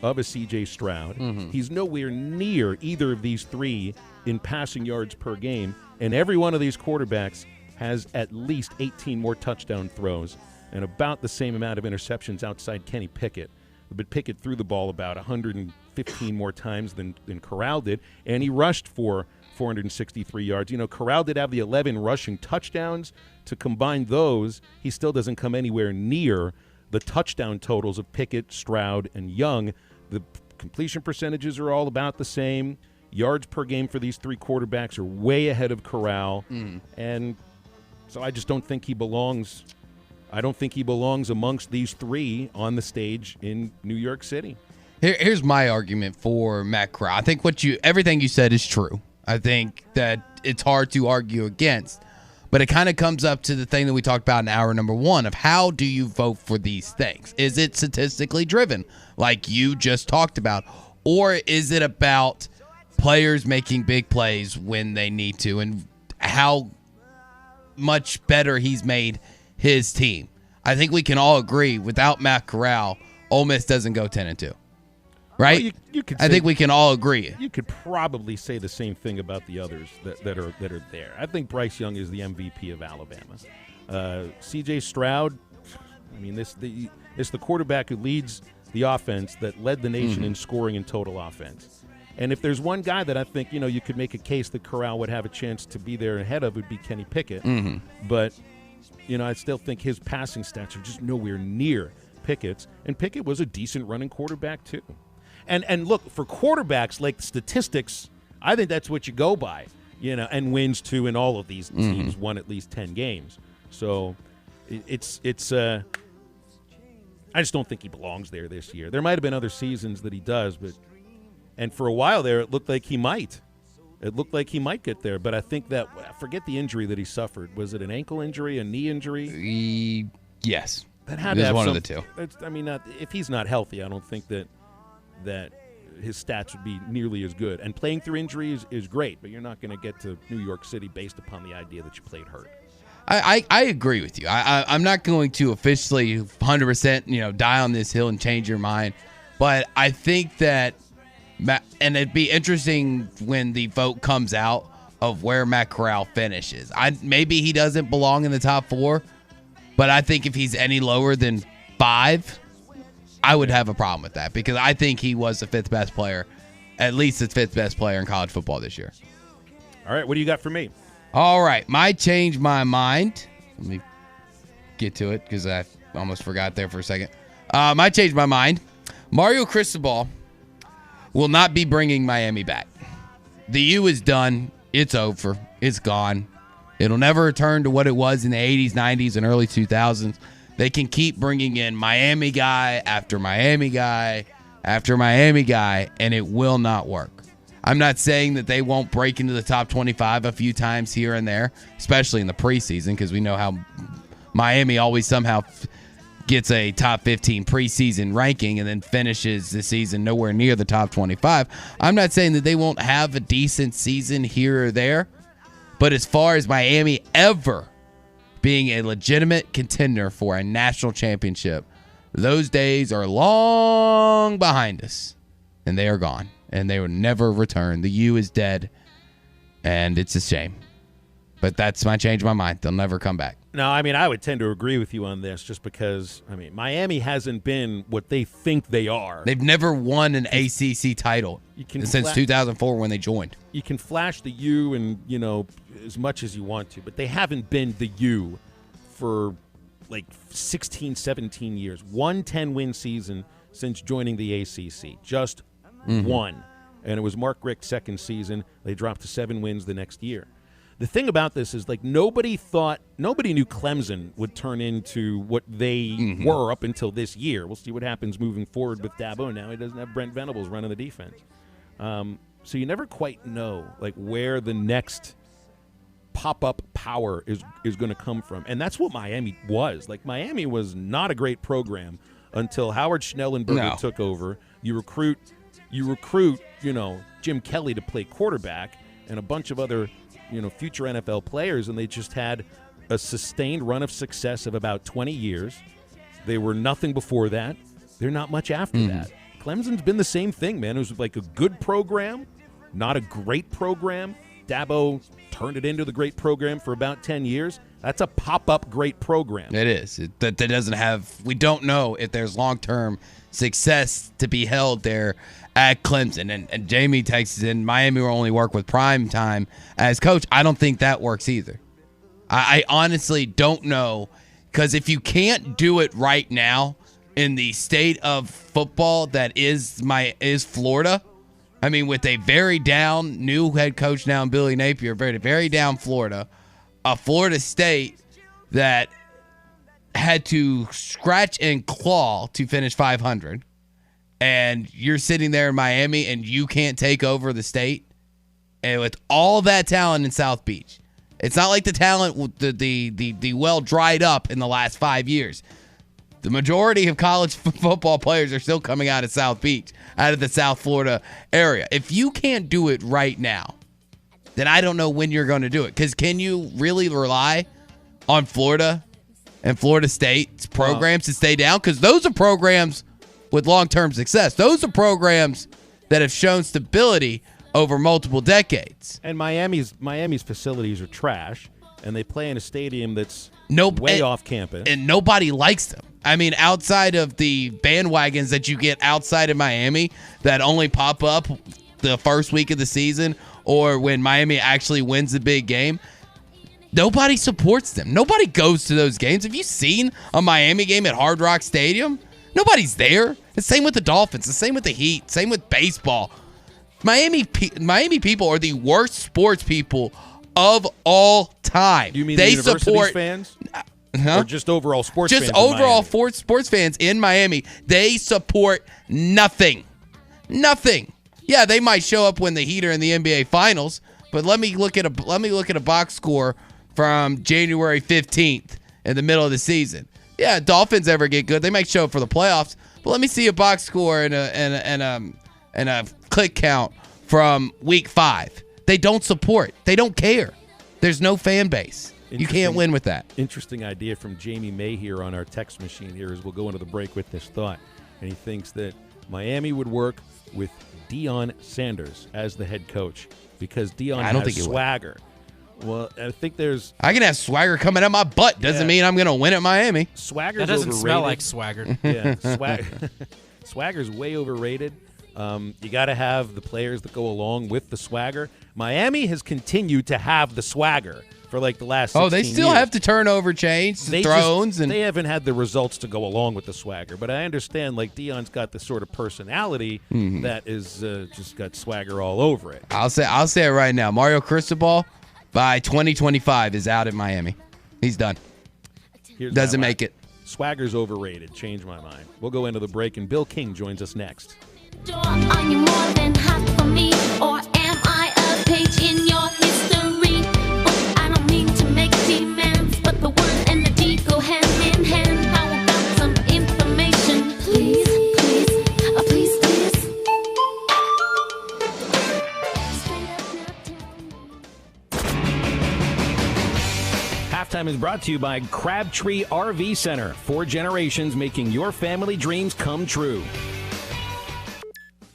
of a C.J. Stroud. He's nowhere near either of these 3 in passing yards per game, and every one of these quarterbacks has at least 18 more touchdown throws and about the same amount of interceptions outside Kenny Pickett. But Pickett threw the ball about 115 more times than Corral did, and he rushed for 463 yards. Corral did have the 11 rushing touchdowns. To combine those, he still doesn't come anywhere near the touchdown totals of Pickett, Stroud, and Young. The completion percentages are all about the same. Yards per game for these 3 quarterbacks are way ahead of Corral. And so I just don't think he belongs. I don't think he belongs amongst these 3 on the stage in New York City. Here's my argument for Matt Corral. I think everything you said is true. I think that it's hard to argue against. But it kind of comes up to the thing that we talked about in hour number 1 of how do you vote for these things? Is it statistically driven, like you just talked about? Or is it about players making big plays when they need to and how much better he's made his team? I think we can all agree without Matt Corral, Ole Miss doesn't go 10-2. Right? Well, you could I think we can all agree. You could probably say the same thing about the others that are there. I think Bryce Young is the MVP of Alabama. C.J. Stroud, I mean, it's the quarterback who leads the offense that led the nation in scoring and total offense. And if there's one guy that I think, you could make a case that Corral would have a chance to be there ahead of, would be Kenny Pickett. But, I still think his passing stats are just nowhere near Pickett's. And Pickett was a decent running quarterback, too. And look, for quarterbacks, statistics, I think that's what you go by, and wins, too, in all of these teams won at least 10 games. So it's I just don't think he belongs there this year. There might have been other seasons that he does, and for a while there, it looked like he might. It looked like he might get there, but I think that, forget the injury that he suffered. Was it an ankle injury, a knee injury? Yes. That had to have one of the two. I mean, if he's not healthy, I don't think that his stats would be nearly as good. And playing through injuries is great, but you're not going to get to New York City based upon the idea that you played hurt. I agree with you. I'm not going to officially 100% die on this hill and change your mind, but I think that and it'd be interesting when the vote comes out of where Matt Corral finishes. Maybe he doesn't belong in the top 4, but I think if he's any lower than 5, I would have a problem with that because I think he was the 5th best player, at least the 5th best player in college football this year. All right, what do you got for me? All right, might change my mind. Let me get to it because I almost forgot there for a second. Might change my mind. Mario Cristobal will not be bringing Miami back. The U is done. It's over. It's gone. It'll never return to what it was in the 80s, 90s, and early 2000s. They can keep bringing in Miami guy after Miami guy after Miami guy, and it will not work. I'm not saying that they won't break into the top 25 a few times here and there, especially in the preseason, because we know how Miami always somehow gets a top 15 preseason ranking and then finishes the season nowhere near the top 25. I'm not saying that they won't have a decent season here or there, but as far as Miami ever being a legitimate contender for a national championship, those days are long behind us, and they are gone, and they will never return. The U is dead, and it's a shame. But that's my change of my mind. They'll never come back. No, I mean, I would tend to agree with you on this just because, I mean, Miami hasn't been what they think they are. They've never won an ACC title since 2004 when they joined. You can flash the U and, as much as you want to, but they haven't been the U for like 16, 17 years. 1 10-win season since joining the ACC. Just one. And it was Mark Richt's second season. They dropped to 7 wins the next year. The thing about this is, like, nobody knew Clemson would turn into what they were up until this year. We'll see what happens moving forward with Dabo. Now he doesn't have Brent Venables running the defense. So you never quite know, like, where the next pop-up power is going to come from. And that's what Miami was. Like, Miami was not a great program until Howard Schnellenberger took over. You recruit, Jim Kelly to play quarterback and a bunch of other future NFL players, and they just had a sustained run of success of about 20 years. They were nothing before that. They're not much after that. Clemson's been the same thing, man. It was like a good program, not a great program. Dabo turned it into the great program for about 10 years. That's a pop-up great program. It is. That doesn't have – we don't know if there's long-term success to be held there at Clemson. And Jamie texts in, Miami will only work with prime time as coach. I don't think that works either. I honestly don't know, because if you can't do it right now in the state of football that is Florida, I mean, with a very down new head coach now, Billy Napier, very down Florida, a Florida State that had to scratch and claw to finish 500, and you're sitting there in Miami and you can't take over the state, and with all that talent in South Beach. It's not like the talent, the well dried up in the last 5 years. The majority of college football players are still coming out of South Beach, out of the South Florida area. If you can't do it right now, then I don't know when you're going to do it. Because can you really rely on Florida and Florida State's programs to stay down? Because those are programs with long-term success. Those are programs that have shown stability over multiple decades. And Miami's facilities are trash, and they play in a stadium that's way off campus. And nobody likes them. I mean, outside of the bandwagons that you get outside of Miami that only pop up the first week of the season or when Miami actually wins the big game, nobody supports them. Nobody goes to those games. Have you seen a Miami game at Hard Rock Stadium? Nobody's there. The same with the Dolphins. The same with the Heat. Same with baseball. Miami people are the worst sports people of all time. You mean the university fans? Or just overall sports fans? Just overall sports fans in Miami. They support nothing. Nothing. Yeah, they might show up when the Heat are in the NBA Finals, but let me look at a box score from January 15th in the middle of the season. Yeah, Dolphins ever get good, they might show up for the playoffs, but let me see a box score and a click count from week 5. They don't support. They don't care. There's no fan base. You can't win with that. Interesting idea from Jamie May here on our text machine here as we'll go into the break with this thought. And he thinks that Miami would work with Deion Sanders as the head coach because Deion has swagger. Well, I think I can have swagger coming out my butt. Doesn't mean I'm going to win at Miami. Swagger's that doesn't overrated. Smell like swagger. Yeah, swagger's way overrated. You got to have the players that go along with the swagger. Miami has continued to have the swagger for like the last 16 they still years. have to turn over chains, thrones. They haven't had the results to go along with the swagger. But I understand, like, Deion's got the sort of personality that is just got swagger all over it. I'll say it right now. Mario Cristobal, by 2025, is out at Miami. He's done. Doesn't make it. Swagger's overrated. Change my mind. We'll go into the break, and Bill King joins us next. Are you more than half for me, or am I a page in your history? Oh, I don't mean to make demands, but the word and the deed go hand in hand. How about some Halftime is brought to you by Crabtree RV Center. 4 generations making your family dreams come true.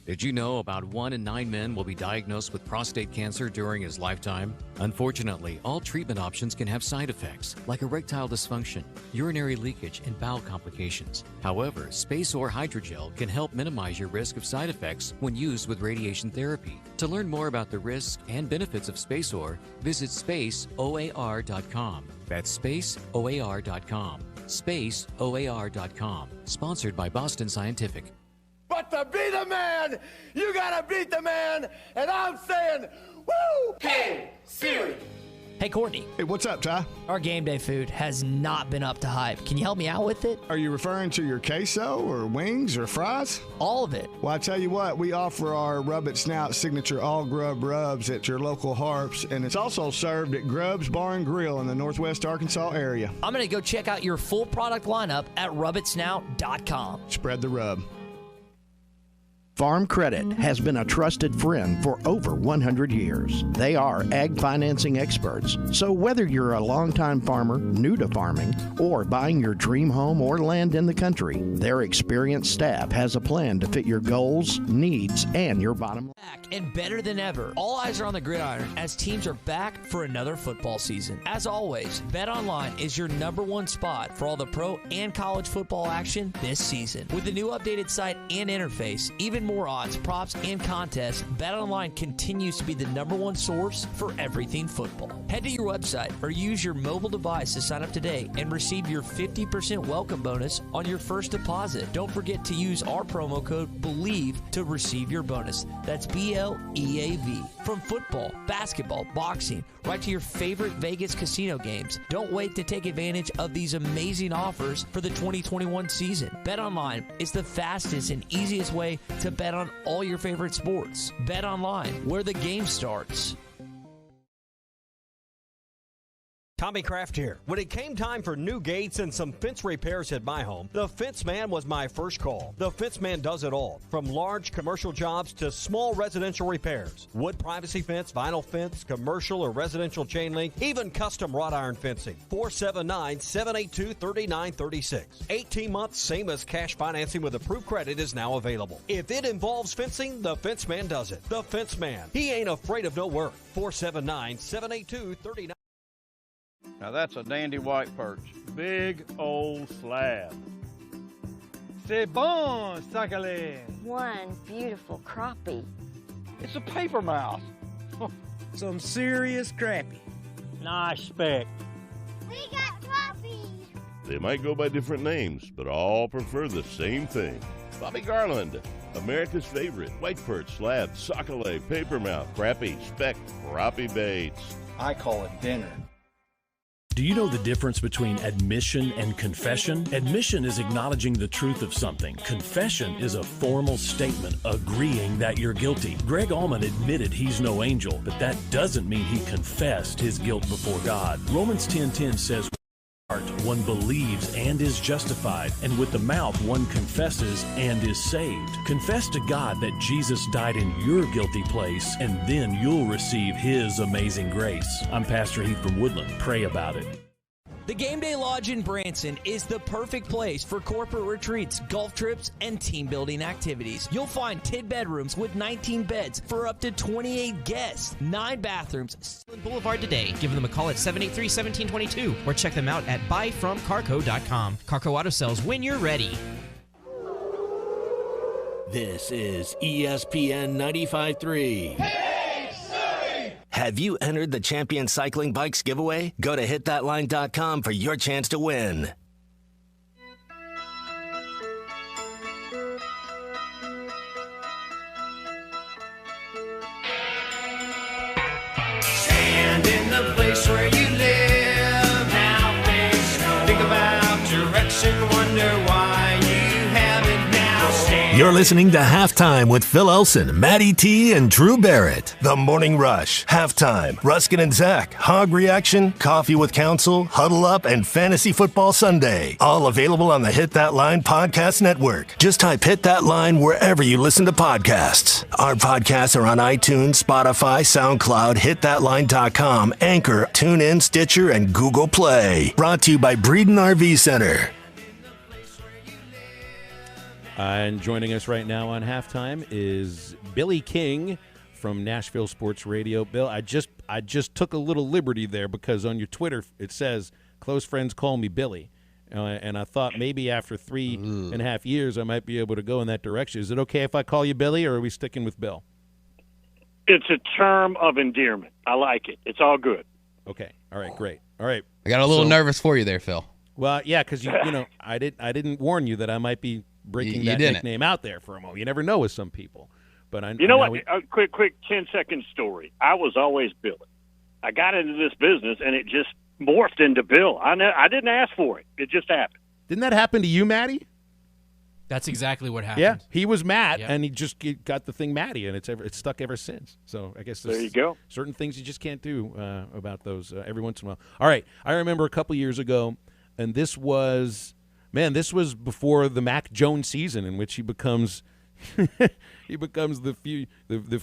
Did you know about 1 in 9 men will be diagnosed with prostate cancer during his lifetime? Unfortunately, all treatment options can have side effects, like erectile dysfunction, urinary leakage, and bowel complications. However, Spaceor Hydrogel can help minimize your risk of side effects when used with radiation therapy. To learn more about the risks and benefits of Spaceor, visit spaceoar.com. That's spaceoar.com. Spaceoar.com. Sponsored by Boston Scientific. But to be the man, you gotta beat the man, and I'm saying, woo! Hey, Siri. Hey, Courtney. Hey, what's up, Ty? Our game day food has not been up to hype. Can you help me out with it? Are you referring to your queso or wings or fries? All of it. Well, I tell you what, we offer our Rub It Snout signature all grub rubs at your local Harps, and it's also served at Grubb's Bar and Grill in the Northwest Arkansas area. I'm going to go check out your full product lineup at rubitsnout.com. Spread the rub. Farm Credit has been a trusted friend for over 100 years. They are ag financing experts. So whether you're a longtime farmer, new to farming, or buying your dream home or land in the country, their experienced staff has a plan to fit your goals, needs, and your bottom line. Back and better than ever. All eyes are on the gridiron as teams are back for another football season. As always, BetOnline is your #1 spot for all the pro and college football action this season. With the new updated site and interface, even more odds, props, and contests, BetOnline continues to be the #1 source for everything football. Head to your website or use your mobile device to sign up today and receive your 50% welcome bonus on your first deposit. Don't forget to use our promo code BELIEVE to receive your bonus. That's BLEAV. From football, basketball, boxing, right to your favorite Vegas casino games. Don't wait to take advantage of these amazing offers for the 2021 season. BetOnline is the fastest and easiest way to bet on all your favorite sports. BetOnline, where the game starts. Tommy Kraft here. When it came time for new gates and some fence repairs at my home, the Fence Man was my first call. The Fence Man does it all, from large commercial jobs to small residential repairs. Wood privacy fence, vinyl fence, commercial or residential chain link, even custom wrought iron fencing. 479-782-3936. 18 months, same as cash financing with approved credit is now available. If it involves fencing, the Fence Man does it. The Fence Man. He ain't afraid of no work. 479-782-3936. Now that's a dandy white perch. Big old slab. C'est bon, sacalé. One beautiful crappie. It's a paper mouse. Some serious crappie. Nice speck. We got crappies. They might go by different names, but all prefer the same thing. Bobby Garland, America's favorite white perch, slab, sacalé, paper mouth, crappie, speck, crappie baits. I call it dinner. Do you know the difference between admission and confession? Admission is acknowledging the truth of something. Confession is a formal statement agreeing that you're guilty. Greg Allman admitted he's no angel, but that doesn't mean he confessed his guilt before God. Romans 10:10 says, one believes and is justified, and with the mouth one confesses and is saved. Confess to God that Jesus died in your guilty place, and then you'll receive His amazing grace. I'm Pastor Heath from Woodland. Pray about it. The Game Day Lodge in Branson is the perfect place for corporate retreats, golf trips, and team building activities. You'll find 10 bedrooms with 19 beds for up to 28 guests, 9 bathrooms. Boulevard today. Give them a call at 783-1722 or check them out at buyfromcarco.com. Carco Auto Sales when you're ready. This is ESPN 95.3. Have you entered the Champion Cycling Bikes giveaway? Go to hitthatline.com for your chance to win. Stand in the place where you live. Now things go. Think about direction, wonder why you have it now. Stand You're listening to Halftime with Phil Elson, Matty T, and Drew Barrett. The Morning Rush, Halftime, Ruskin and Zach, Hog Reaction, Coffee with Counsel, Huddle Up, and Fantasy Football Sunday. All available on the Hit That Line Podcast Network. Just type Hit That Line wherever you listen to podcasts. Our podcasts are on iTunes, Spotify, SoundCloud, HitThatLine.com, Anchor, TuneIn, Stitcher, and Google Play. Brought to you by Breeden RV Center. And joining us right now on Halftime is Billy King from Nashville Sports Radio. Bill, I just took a little liberty there because on your Twitter it says close friends call me Billy, and I thought maybe after 3.5 years I might be able to go in that direction. Is it okay if I call you Billy, or are we sticking with Bill? It's a term of endearment. I like it. It's all good. Okay. All right. Great. All right. I got a little nervous for you there, Phil. Well, yeah, because you know I didn't warn you that I might be breaking that nickname out there for a moment. You never know with some people. But I, you know what? A quick 10-second story. I was always Billy. I got into this business, and it just morphed into Bill. I didn't ask for it. It just happened. Didn't that happen to you, Matty? That's exactly what happened. Yeah, he was Matt, and he just got the thing Matty, and it's stuck ever since. So I guess there you go. Certain things you just can't do about those every once in a while. All right, I remember a couple years ago, and this was before the Mac Jones season, in which he becomes the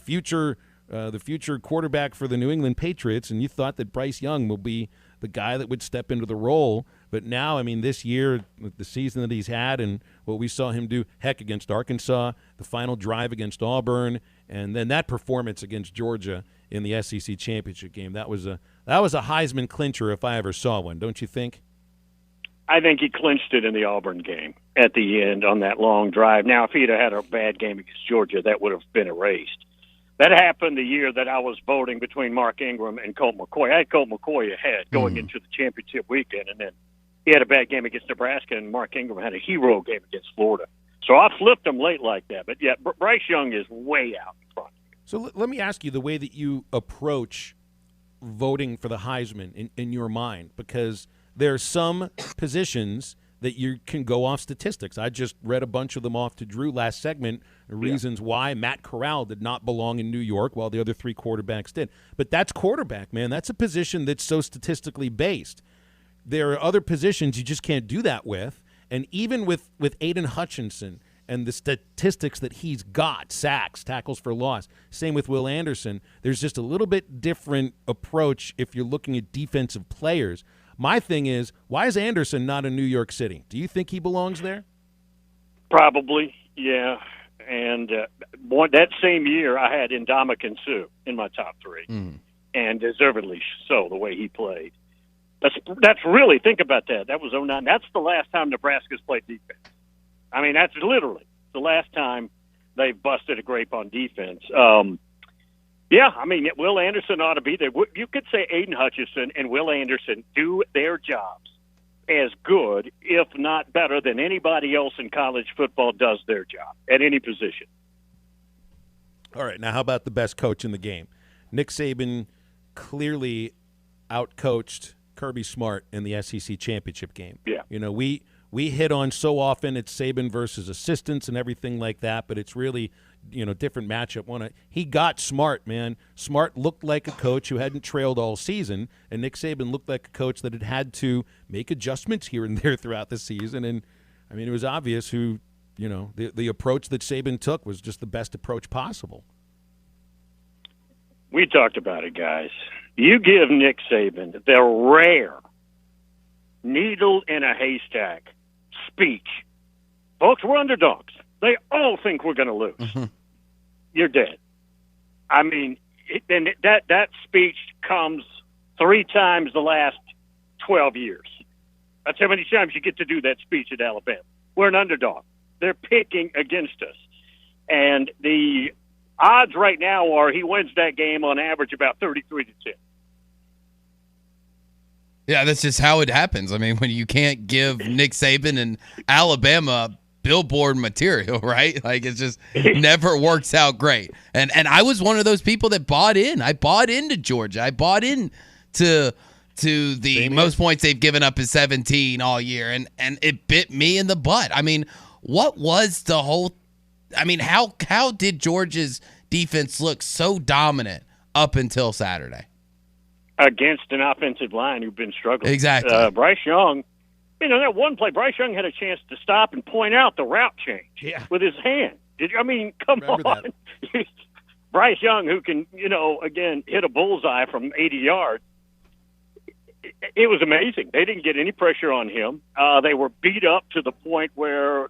future quarterback for the New England Patriots, and you thought that Bryce Young will be the guy that would step into the role. But now, I mean, this year, the season that he's had and what we saw him do, heck, against Arkansas, the final drive against Auburn, and then that performance against Georgia in the SEC championship game, that was a Heisman clincher if I ever saw one, don't you think? I think he clinched it in the Auburn game at the end on that long drive. Now, if he'd have had a bad game against Georgia, that would have been erased. That happened the year that I was voting between Mark Ingram and Colt McCoy. I had Colt McCoy ahead going into the championship weekend, and then he had a bad game against Nebraska, and Mark Ingram had a hero game against Florida. So I flipped him late like that. But, yeah, Bryce Young is way out in front. So let me ask you the way that you approach voting for the Heisman in your mind, because there are some positions that you can go off statistics. I just read a bunch of them off to Drew last segment, reasons why Matt Corral did not belong in New York while the other three quarterbacks did. But that's quarterback, man. That's a position that's so statistically based. There are other positions you just can't do that with. And even with Aiden Hutchinson and the statistics that he's got, sacks, tackles for loss, same with Will Anderson, there's just a little bit different approach if you're looking at defensive players. My thing is, why is Anderson not in New York City? Do you think he belongs there? Probably, yeah. And that same year, I had Ndamukong Suh in my top three, and deservedly so, the way he played. That's really, think about that. That was 2009. That's the last time Nebraska's played defense. I mean, that's literally the last time they've busted a grape on defense. Yeah, I mean, Will Anderson ought to be there. You could say Aiden Hutchinson and Will Anderson do their jobs as good, if not better, than anybody else in college football does their job at any position. All right, now how about the best coach in the game? Nick Saban clearly outcoached Kirby Smart in the SEC championship game. Yeah. You know, we hit on so often it's Saban versus assistants and everything like that, but it's really, different matchup. He got Smart, man. Smart looked like a coach who hadn't trailed all season, and Nick Saban looked like a coach that had to make adjustments here and there throughout the season. And, I mean, it was obvious who, the approach that Saban took was just the best approach possible. We talked about it, guys. You give Nick Saban the rare needle in a haystack speech. Folks, we're underdogs. They all think we're going to lose. Mm-hmm. You're dead. I mean, that speech comes 3 times the last 12 years. That's how many times you get to do that speech at Alabama. We're an underdog. They're picking against us. And the odds right now are he wins that game on average about 33-10. Yeah, that's just how it happens. I mean, when you can't give Nick Saban and Alabama billboard material, right? Like, it just never works out great. And I was one of those people that bought in. I bought into Georgia. I bought in to the most points they've given up is 17 all year, and it bit me in the butt. I mean, what was the whole I mean, how did Georgia's defense look so dominant up until Saturday? Against an offensive line who've been struggling. Exactly. Bryce Young, that one play, Bryce Young had a chance to stop and point out the route change with his hand. Come on. Bryce Young, who can, again, hit a bullseye from 80 yards. It was amazing. They didn't get any pressure on him. They were beat up to the point where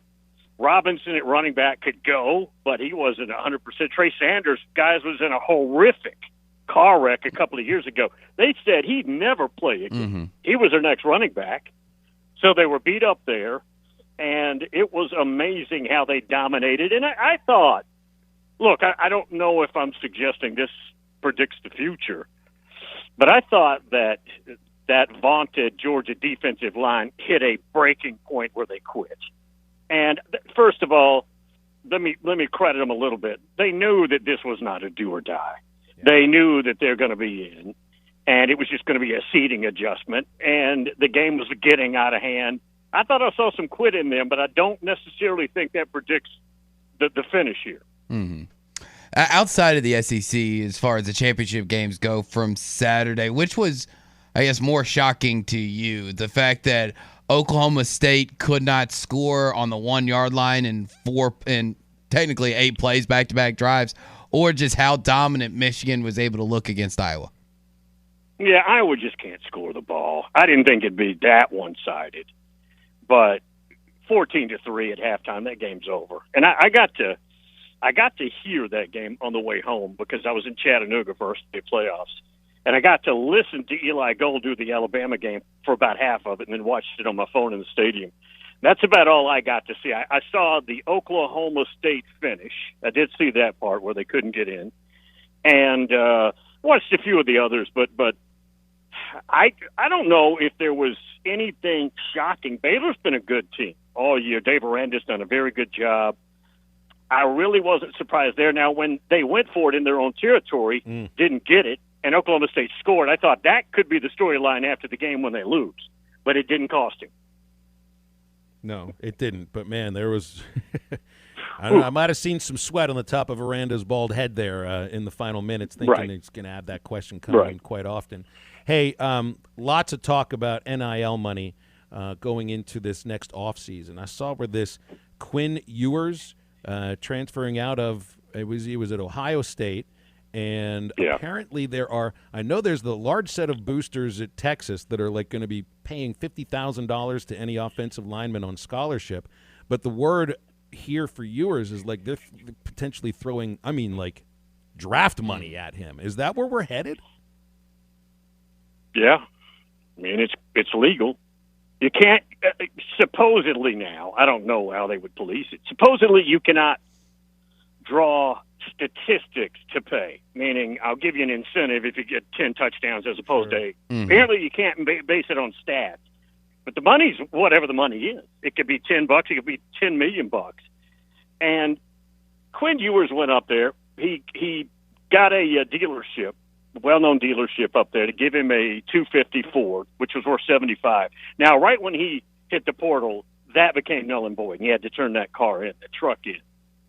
Robinson at running back could go, but he wasn't 100%. Trey Sanders, guys, was in a horrific car wreck a couple of years ago. They said he'd never play again. Mm-hmm. He was their next running back. So they were beat up there, and it was amazing how they dominated. And I thought, look, I don't know if I'm suggesting this predicts the future, but I thought that vaunted Georgia defensive line hit a breaking point where they quit. And first of all, let me credit them a little bit. They knew that this was not a do or die. Yeah. They knew that they're going to be in, and it was just going to be a seeding adjustment, and the game was getting out of hand. I thought I saw some quit in them, but I don't necessarily think that predicts the finish here. Mm-hmm. Outside of the SEC, as far as the championship games go from Saturday, which was, I guess, more shocking to you, the fact that Oklahoma State could not score on the 1 yard line in technically 8 plays, back-to-back drives, or just how dominant Michigan was able to look against Iowa? Yeah, Iowa just can't score the ball. I didn't think it'd be that one-sided, but 14-3 at halftime, that game's over. And I got to hear that game on the way home because I was in Chattanooga first day playoffs. And I got to listen to Eli Gold do the Alabama game for about half of it and then watched it on my phone in the stadium. That's about all I got to see. I saw the Oklahoma State finish. I did see that part where they couldn't get in. And watched a few of the others, but I don't know if there was anything shocking. Baylor's been a good team all year. Dave Aranda's done a very good job. I really wasn't surprised there. Now, when they went for it in their own territory, didn't get it, and Oklahoma State scored, I thought that could be the storyline after the game when they lose. But it didn't cost him. No, it didn't. But, man, there was I don't know, I might have seen some sweat on the top of Aranda's bald head there in the final minutes, thinking he's going to have that question coming in quite often. Hey, lots of talk about NIL money going into this next offseason. I saw where this Quinn Ewers transferring out of he was at Ohio State, and apparently there's the large set of boosters at Texas that are like going to be paying $50,000 to any offensive lineman on scholarship, but the word here for Ewers is like they're potentially throwing draft money at him. Is that where we're headed? Yeah, I mean it's legal. You can't supposedly now. I don't know how they would police it. Supposedly you cannot draw statistics to pay. Meaning, I'll give you an incentive if you get 10 touchdowns as opposed to 8. Apparently, you can't base it on stats. But the money's whatever the money is. It could be $10. It could be $10 million. And Quinn Ewers went up there. He got a dealership. Well-known dealership up there to give him a 250 Ford, which was worth $75. Now, right when he hit the portal, that became null and void. He had to turn that car in, the truck in.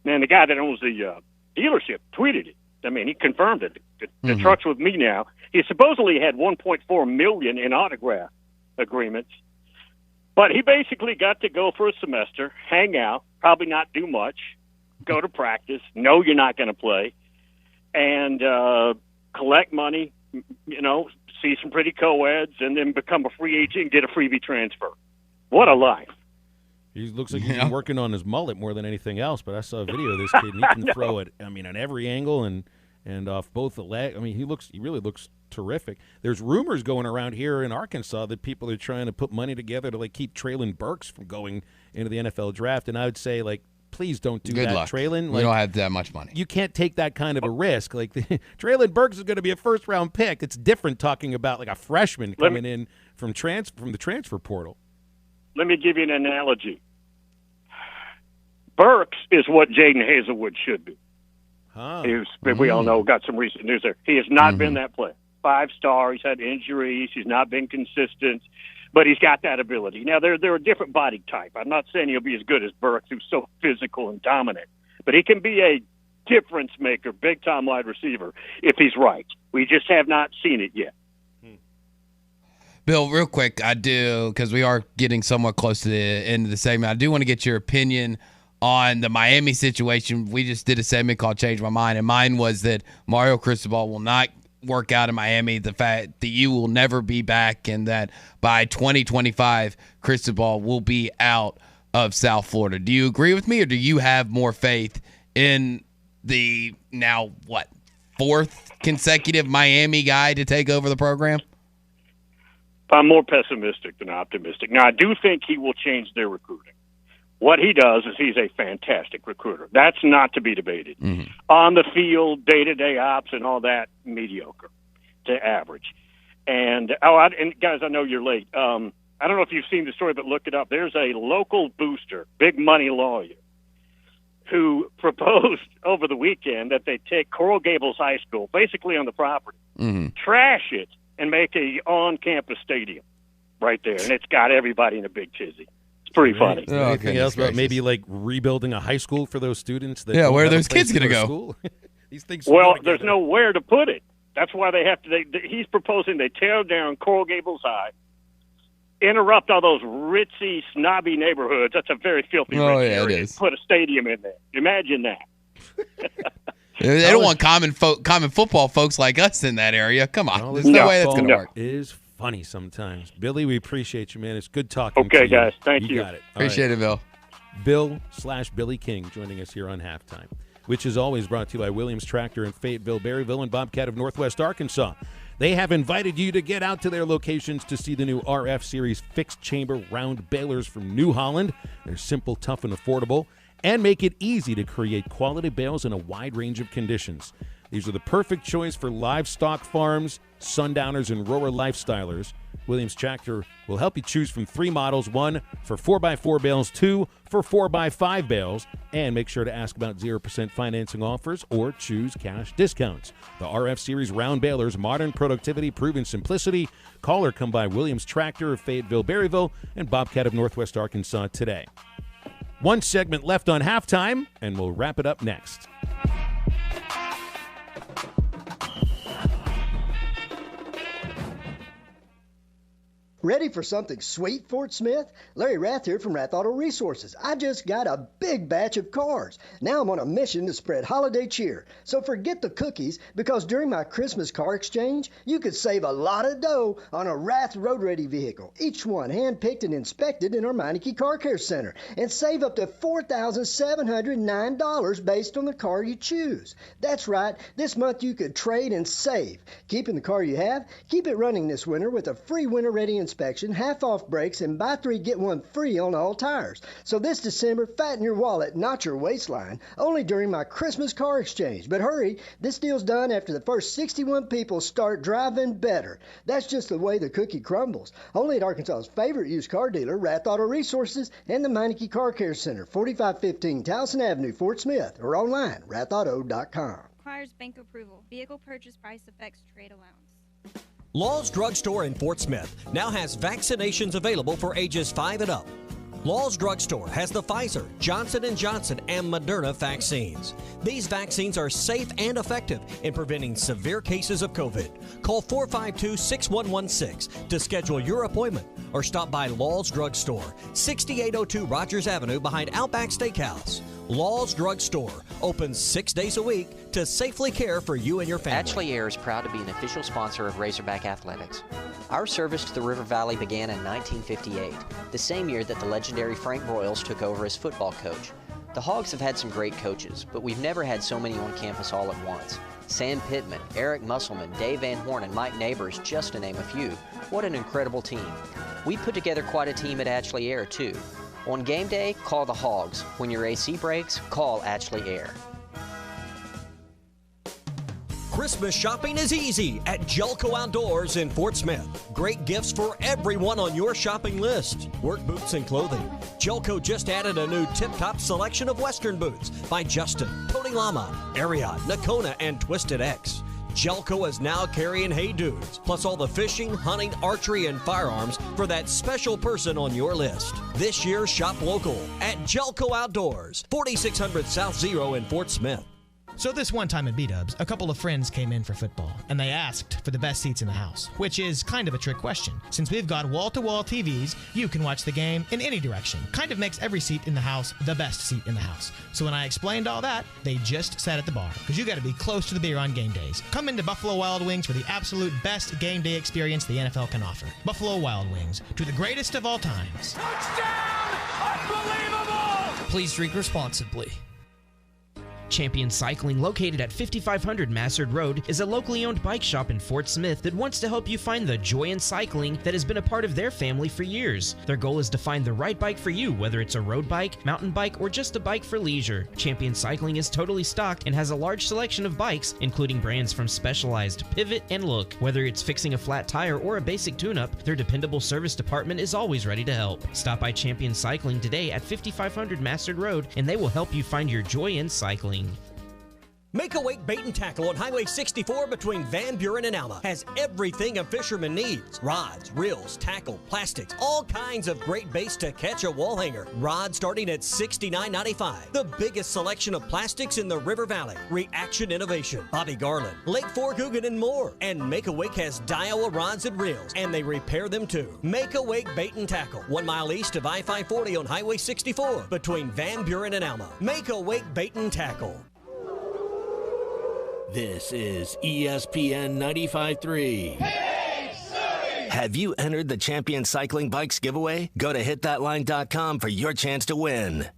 Man, the guy that owns the dealership tweeted it. I mean, he confirmed it. The truck's with me now. He supposedly had $1.4 million in autograph agreements, but he basically got to go for a semester, hang out, probably not do much, go to practice, know you're not going to play, and collect money, see some pretty co-eds, and then become a free agent and get a freebie transfer. What a life. He looks like he's been working on his mullet more than anything else, but I saw a video of this kid, and he can throw it, on every angle and off both the leg. I mean, he really looks terrific. There's rumors going around here in Arkansas that people are trying to put money together to, keep Traylon Burks from going into the NFL draft, and I would say, please don't do Good that, luck. Traylon. We don't have that much money. You can't take that kind of a risk. Traylon Burks is going to be a first-round pick. It's different talking about a freshman coming in from the transfer portal. Let me give you an analogy. Burks is what Jaden Hazelwood should be. We all know, got some recent news there. He has not been that player. 5-star. He's had injuries. He's not been consistent. But he's got that ability. Now, they're a different body type. I'm not saying he'll be as good as Burks, who's so physical and dominant. but he can be a difference maker, big-time wide receiver if he's right. We just have not seen it yet. Bill, real quick, I do, because we are getting somewhat close to the end of the segment, I do want to get your opinion on the Miami situation. We just did a segment called Change My Mind, and mine was that Mario Cristobal will not work out in Miami, the fact that you will never be back, and that by 2025, Cristobal will be out of South Florida. Do you agree with me, or do you have more faith in the now, fourth consecutive Miami guy to take over the program? I'm more pessimistic than optimistic. Now, I do think he will change their recruiting. What he does is he's a fantastic recruiter. That's not to be debated. Mm-hmm. On the field, day-to-day ops and all that, mediocre to average. And guys, I know you're late. I don't know if you've seen the story, but look it up. There's a local booster, big money lawyer, who proposed over the weekend that they take Coral Gables High School, basically on the property, trash it, and make a on-campus stadium right there. And it's got everybody in a big tizzy. It's pretty funny. Anything else about maybe like rebuilding a high school for those students? That where are those kids going to go? These things. Well, there's nowhere to put it. That's why they have to. He's proposing they tear down Coral Gables High, interrupt all those ritzy, snobby neighborhoods. That's a very filthy rich area. It is. Put a stadium in there. Imagine that. They don't want common football folks like us in that area. Come on. There's no way that's going to work. It is funny sometimes. Billy, we appreciate you, man. It's good talking to you. Okay, guys. Thank you. You got it. All Appreciate it, Bill. Bill/Billy King joining us here on Halftime, which is always brought to you by Williams Tractor in Fayetteville, Berryville, and Bobcat of Northwest Arkansas. They have invited you to get out to their locations to see the new RF Series fixed chamber round balers from New Holland. They're simple, tough, and affordable, and make it easy to create quality bales in a wide range of conditions. These are the perfect choice for livestock farms, sundowners, and rower lifestylers. Williams Tractor will help you choose from 3 models, 1 for 4x4 bales, 2 for 4x5 bales, and make sure to ask about 0% financing offers or choose cash discounts. The RF Series round balers, modern productivity, proven simplicity. Call or come by Williams Tractor of Fayetteville, Berryville, and Bobcat of Northwest Arkansas today. One segment left on Halftime, and we'll wrap it up next. Ready for something sweet, Fort Smith? Larry Rath here from Rath Auto Resources. I just got a big batch of cars. Now I'm on a mission to spread holiday cheer. So forget the cookies, because during my Christmas car exchange, you could save a lot of dough on a Rath Road Ready vehicle, each one hand-picked and inspected in our Meineke Car Care Center, and save up to $4,709 based on the car you choose. That's right, this month you could trade and save. Keeping the car you have, keep it running this winter with a free winter ready inspection, half-off brakes, and buy 3 get 1 free on all tires. So this December, fatten your wallet, not your waistline, only during my Christmas car exchange. But hurry, this deal's done after the first 61 people start driving better. That's just the way the cookie crumbles. Only at Arkansas's favorite used car dealer, Rath Auto Resources, and the Meineke Car Care Center, 4515 Towson Avenue, Fort Smith, or online, rathauto.com. Requires bank approval. Vehicle purchase price affects trade allowance. Law's Drug Store in Fort Smith now has vaccinations available for ages 5 and up. Law's Drug Store has the Pfizer, Johnson & Johnson, and Moderna vaccines. These vaccines are safe and effective in preventing severe cases of COVID. Call 452-6116 to schedule your appointment or stop by Law's Drug Store, 6802 Rogers Avenue behind Outback Steakhouse. Law's Drug Store opens 6 days a week to safely care for you and your family. Ashley Air is proud to be an official sponsor of Razorback Athletics. Our service to the River Valley began in 1958, the same year that the legendary Frank Broyles took over as football coach. The Hogs have had some great coaches, but we've never had so many on campus all at once. Sam Pittman, Eric Musselman, Dave Van Horn, and Mike Neighbors, just to name a few. What an incredible team. We put together quite a team at Ashley Air, too. On game day, call the Hogs. When your AC breaks, call Ashley Air. Christmas shopping is easy at Jelco Outdoors in Fort Smith. Great gifts for everyone on your shopping list. Work boots and clothing. Jelco just added a new tip-top selection of Western boots by Justin, Tony Lama, Ariat, Nakona, and Twisted X. Jelco is now carrying Hey Dudes, plus all the fishing, hunting, archery, and firearms for that special person on your list. This year, shop local at Jelco Outdoors, 4600 South Zero in Fort Smith. So this one time at B-Dubs, a couple of friends came in for football, and they asked for the best seats in the house, which is kind of a trick question. Since we've got wall-to-wall TVs, you can watch the game in any direction. Kind of makes every seat in the house the best seat in the house. So when I explained all that, they just sat at the bar, because you got to be close to the beer on game days. Come into Buffalo Wild Wings for the absolute best game day experience the NFL can offer. Buffalo Wild Wings, to the greatest of all times. Touchdown! Unbelievable! Please drink responsibly. Champion Cycling, located at 5500 Massard Road, is a locally owned bike shop in Fort Smith that wants to help you find the joy in cycling that has been a part of their family for years. Their goal is to find the right bike for you, whether it's a road bike, mountain bike, or just a bike for leisure. Champion Cycling is totally stocked and has a large selection of bikes, including brands from Specialized, Pivot, and Look. Whether it's fixing a flat tire or a basic tune-up, their dependable service department is always ready to help. Stop by Champion Cycling today at 5500 Massard Road, and they will help you find your joy in cycling. Make a Wake Bait and Tackle on Highway 64 between Van Buren and Alma has everything a fisherman needs. Rods, reels, tackle, plastics, all kinds of great baits to catch a wall hanger. Rods starting at $69.95. The biggest selection of plastics in the River Valley. Reaction Innovation, Bobby Garland, Lake Forgoogan, and more. And Make a Wake has Daiwa rods and reels, and they repair them too. Make a Wake Bait and Tackle, 1 mile east of I-540 on Highway 64 between Van Buren and Alma. Make a Wake Bait and Tackle. This is ESPN 95.3. Have you entered the Champion Cycling Bikes giveaway? Go to hitthatline.com for your chance to win.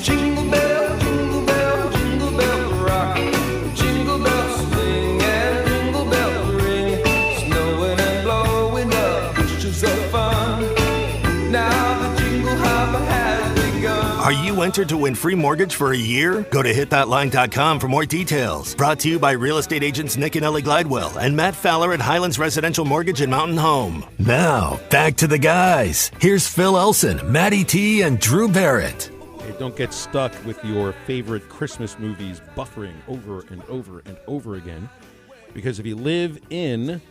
Jingle bell, jingle bell, jingle bell rock. Jingle bells swing and jingle bells ring. Snowing and blowing up bushes of fun. Now the jingle hop has begun. Are you entered to win free mortgage for a year? Go to hitthatline.com for more details. Brought to you by real estate agents Nick and Ellie Glidewell and Matt Fowler at Highlands Residential Mortgage and Mountain Home. Now, back to the guys. Here's Phil Elson, Matty T, and Drew Barrett. Hey, don't get stuck with your favorite Christmas movies buffering over and over and over again. Because if you live in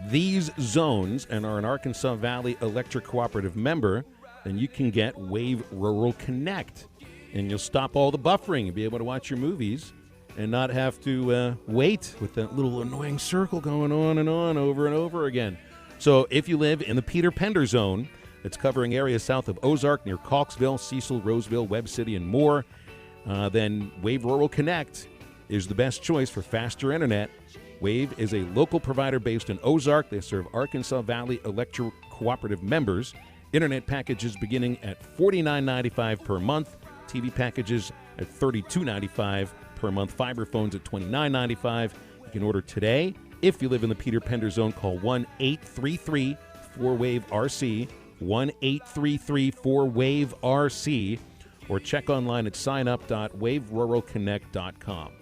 these zones and are an Arkansas Valley Electric Cooperative member, then you can get Wave Rural Connect. And you'll stop all the buffering and be able to watch your movies and not have to wait with that little annoying circle going on and over and over again. So if you live in the Peter Pender zone, it's covering areas south of Ozark near Calksville, Cecil, Roseville, Webb City, and more, then Wave Rural Connect is the best choice for faster internet. Wave is a local provider based in Ozark. They serve Arkansas Valley Electric Cooperative members. Internet packages beginning at $49.95 per month. TV packages at $32.95 per month. Fiber phones at $29.95. You can order today. If you live in the Peter Pender zone, call 1-833-4WAVE-RC, 1-833-4WAVE-RC, or check online at signup.waveruralconnect.com.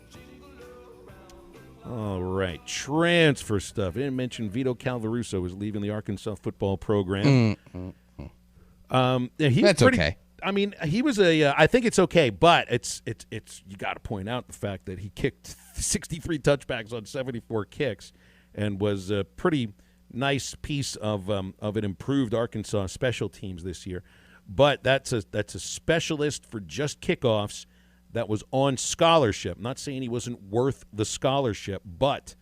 All right, transfer stuff. I didn't mention Vito Calvaruso is leaving the Arkansas football program. That's okay. I mean, he was I think it's okay, but it's you got to point out the fact that he kicked 63 touchbacks on 74 kicks, and was a pretty nice piece of an improved Arkansas special teams this year. But that's a specialist for just kickoffs that was on scholarship. I'm not saying he wasn't worth the scholarship, but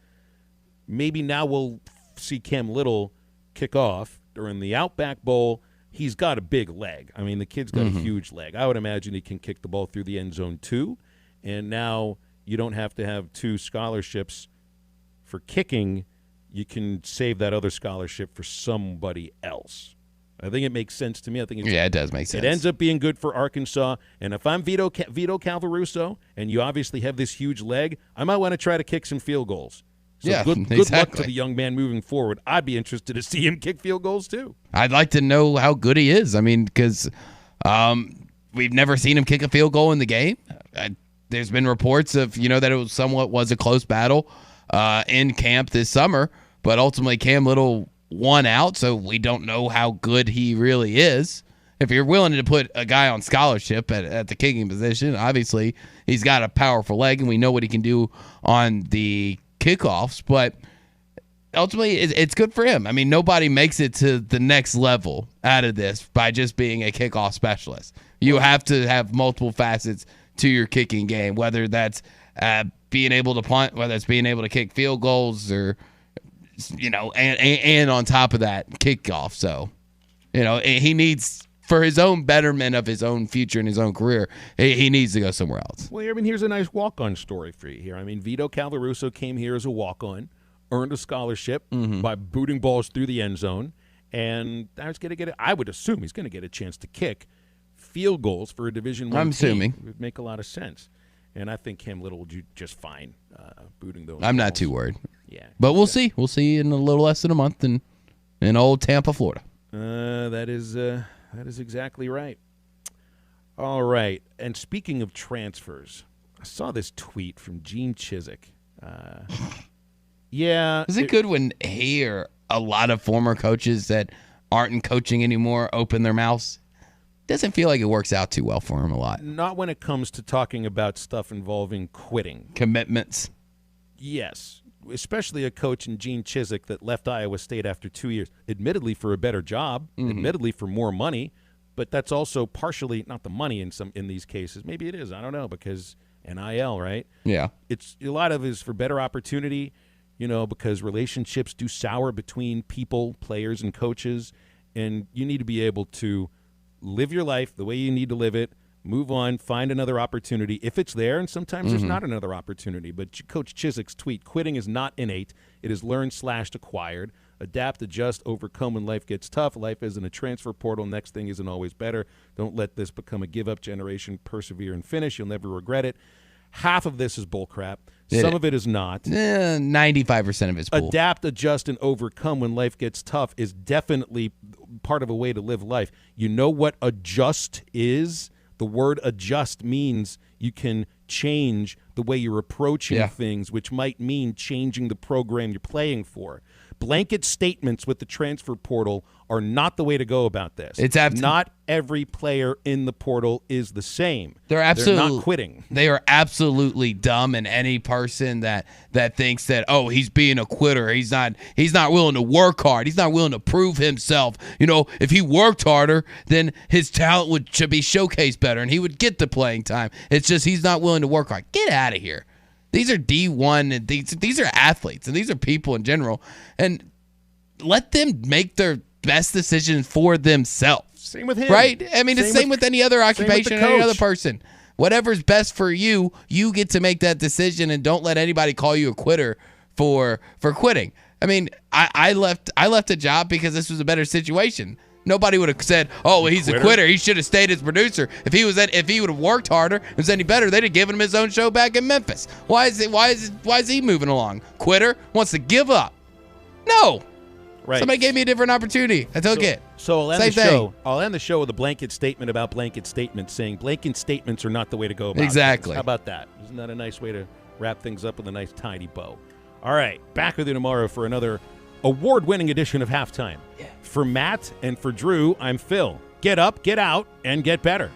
maybe now we'll see Cam Little kick off during the Outback Bowl. He's got a big leg. I mean, the kid's got a huge leg. I would imagine he can kick the ball through the end zone too. And now you don't have to have two scholarships for kicking. You can save that other scholarship for somebody else. I think it makes sense to me. I think it does make sense. It ends up being good for Arkansas. And if I'm Vito Calvaruso, and you obviously have this huge leg, I might want to try to kick some field goals. So good luck to the young man moving forward. I'd be interested to see him kick field goals too. I'd like to know how good he is. I mean, because we've never seen him kick a field goal in the game. There's been reports of that it was a close battle in camp this summer, but ultimately Cam Little won out, so we don't know how good he really is. if you're willing to put a guy on scholarship at the kicking position, obviously he's got a powerful leg, and we know what he can do on the kickoffs. But ultimately, it's good for him. I mean, nobody makes it to the next level out of this by just being a kickoff specialist. You have to have multiple facets to your kicking game, whether that's being able to punt, whether it's being able to kick field goals, or and on top of that, kickoff. So, he needs, for his own betterment of his own future and his own career, he needs to go somewhere else. Well, I mean, here's a nice walk-on story for you here. I mean, Vito Calvaruso came here as a walk-on, earned a scholarship by booting balls through the end zone, and I would assume he's going to get a chance to kick field goals for a Division I team. Assuming. It would make a lot of sense. And I think Cam Little will do just fine booting those I'm balls. not too worried. Yeah. But we'll see. We'll see in a little less than a month in old Tampa, Florida. That is exactly right. All right. And speaking of transfers, I saw this tweet from Gene Chizik. Is it good when he or a lot of former coaches that aren't in coaching anymore open their mouths? Doesn't feel like it works out too well for him a lot. Not when it comes to talking about stuff involving quitting. Commitments. Yes. Especially a coach in Gene Chizik that left Iowa State after 2 years, admittedly for a better job, admittedly for more money, but that's also partially not the money in these cases. Maybe it is. I don't know, because NIL, right? Yeah. It's a lot of it is for better opportunity, because relationships do sour between people, players, and coaches, and you need to be able to live your life the way you need to live it, move on, find another opportunity if it's there, and sometimes there's not another opportunity. But Coach Chizik's tweet, quitting is not innate. It is learned/acquired. Adapt, adjust, overcome when life gets tough. Life isn't a transfer portal. Next thing isn't always better. Don't let this become a give-up generation. Persevere and finish. You'll never regret it. Half of this is bullcrap. Some of it is not. 95% of it's bull. Adapt, adjust, and overcome when life gets tough is definitely part of a way to live life. You know what adjust is? The word adjust means you can change the way you're approaching things, which might mean changing the program you're playing for. Blanket statements with the transfer portal are not the way to go about this. Not every player in the portal is the same. They're not quitting. They are absolutely dumb, and any person that thinks that, he's being a quitter, he's not willing to work hard, he's not willing to prove himself. If he worked harder, then his talent should be showcased better, and he would get the playing time. It's just he's not willing to work hard. Get out of here. These are D1, and these are athletes, and these are people in general, and let them make their best decisions for themselves. Same with him. Right? I mean, it's same with any other occupation, any other person. Whatever's best for you, you get to make that decision, and don't let anybody call you a quitter for quitting. I mean, I left a job because this was a better situation. Nobody would have said, he's a quitter. He should have stayed as producer. If he would have worked harder and was any better, they'd have given him his own show back in Memphis. Why is he moving along? Quitter wants to give up. No. Right. Somebody gave me a different opportunity. I took it. So I'll end the show with a blanket statement about blanket statements, saying blanket statements are not the way to go about exactly. Things. How about that? Isn't that a nice way to wrap things up with a nice tidy bow? All right, back with you tomorrow for another award-winning edition of Halftime. Yeah. For Matt and for Drew, I'm Phil. Get up, get out, and get better.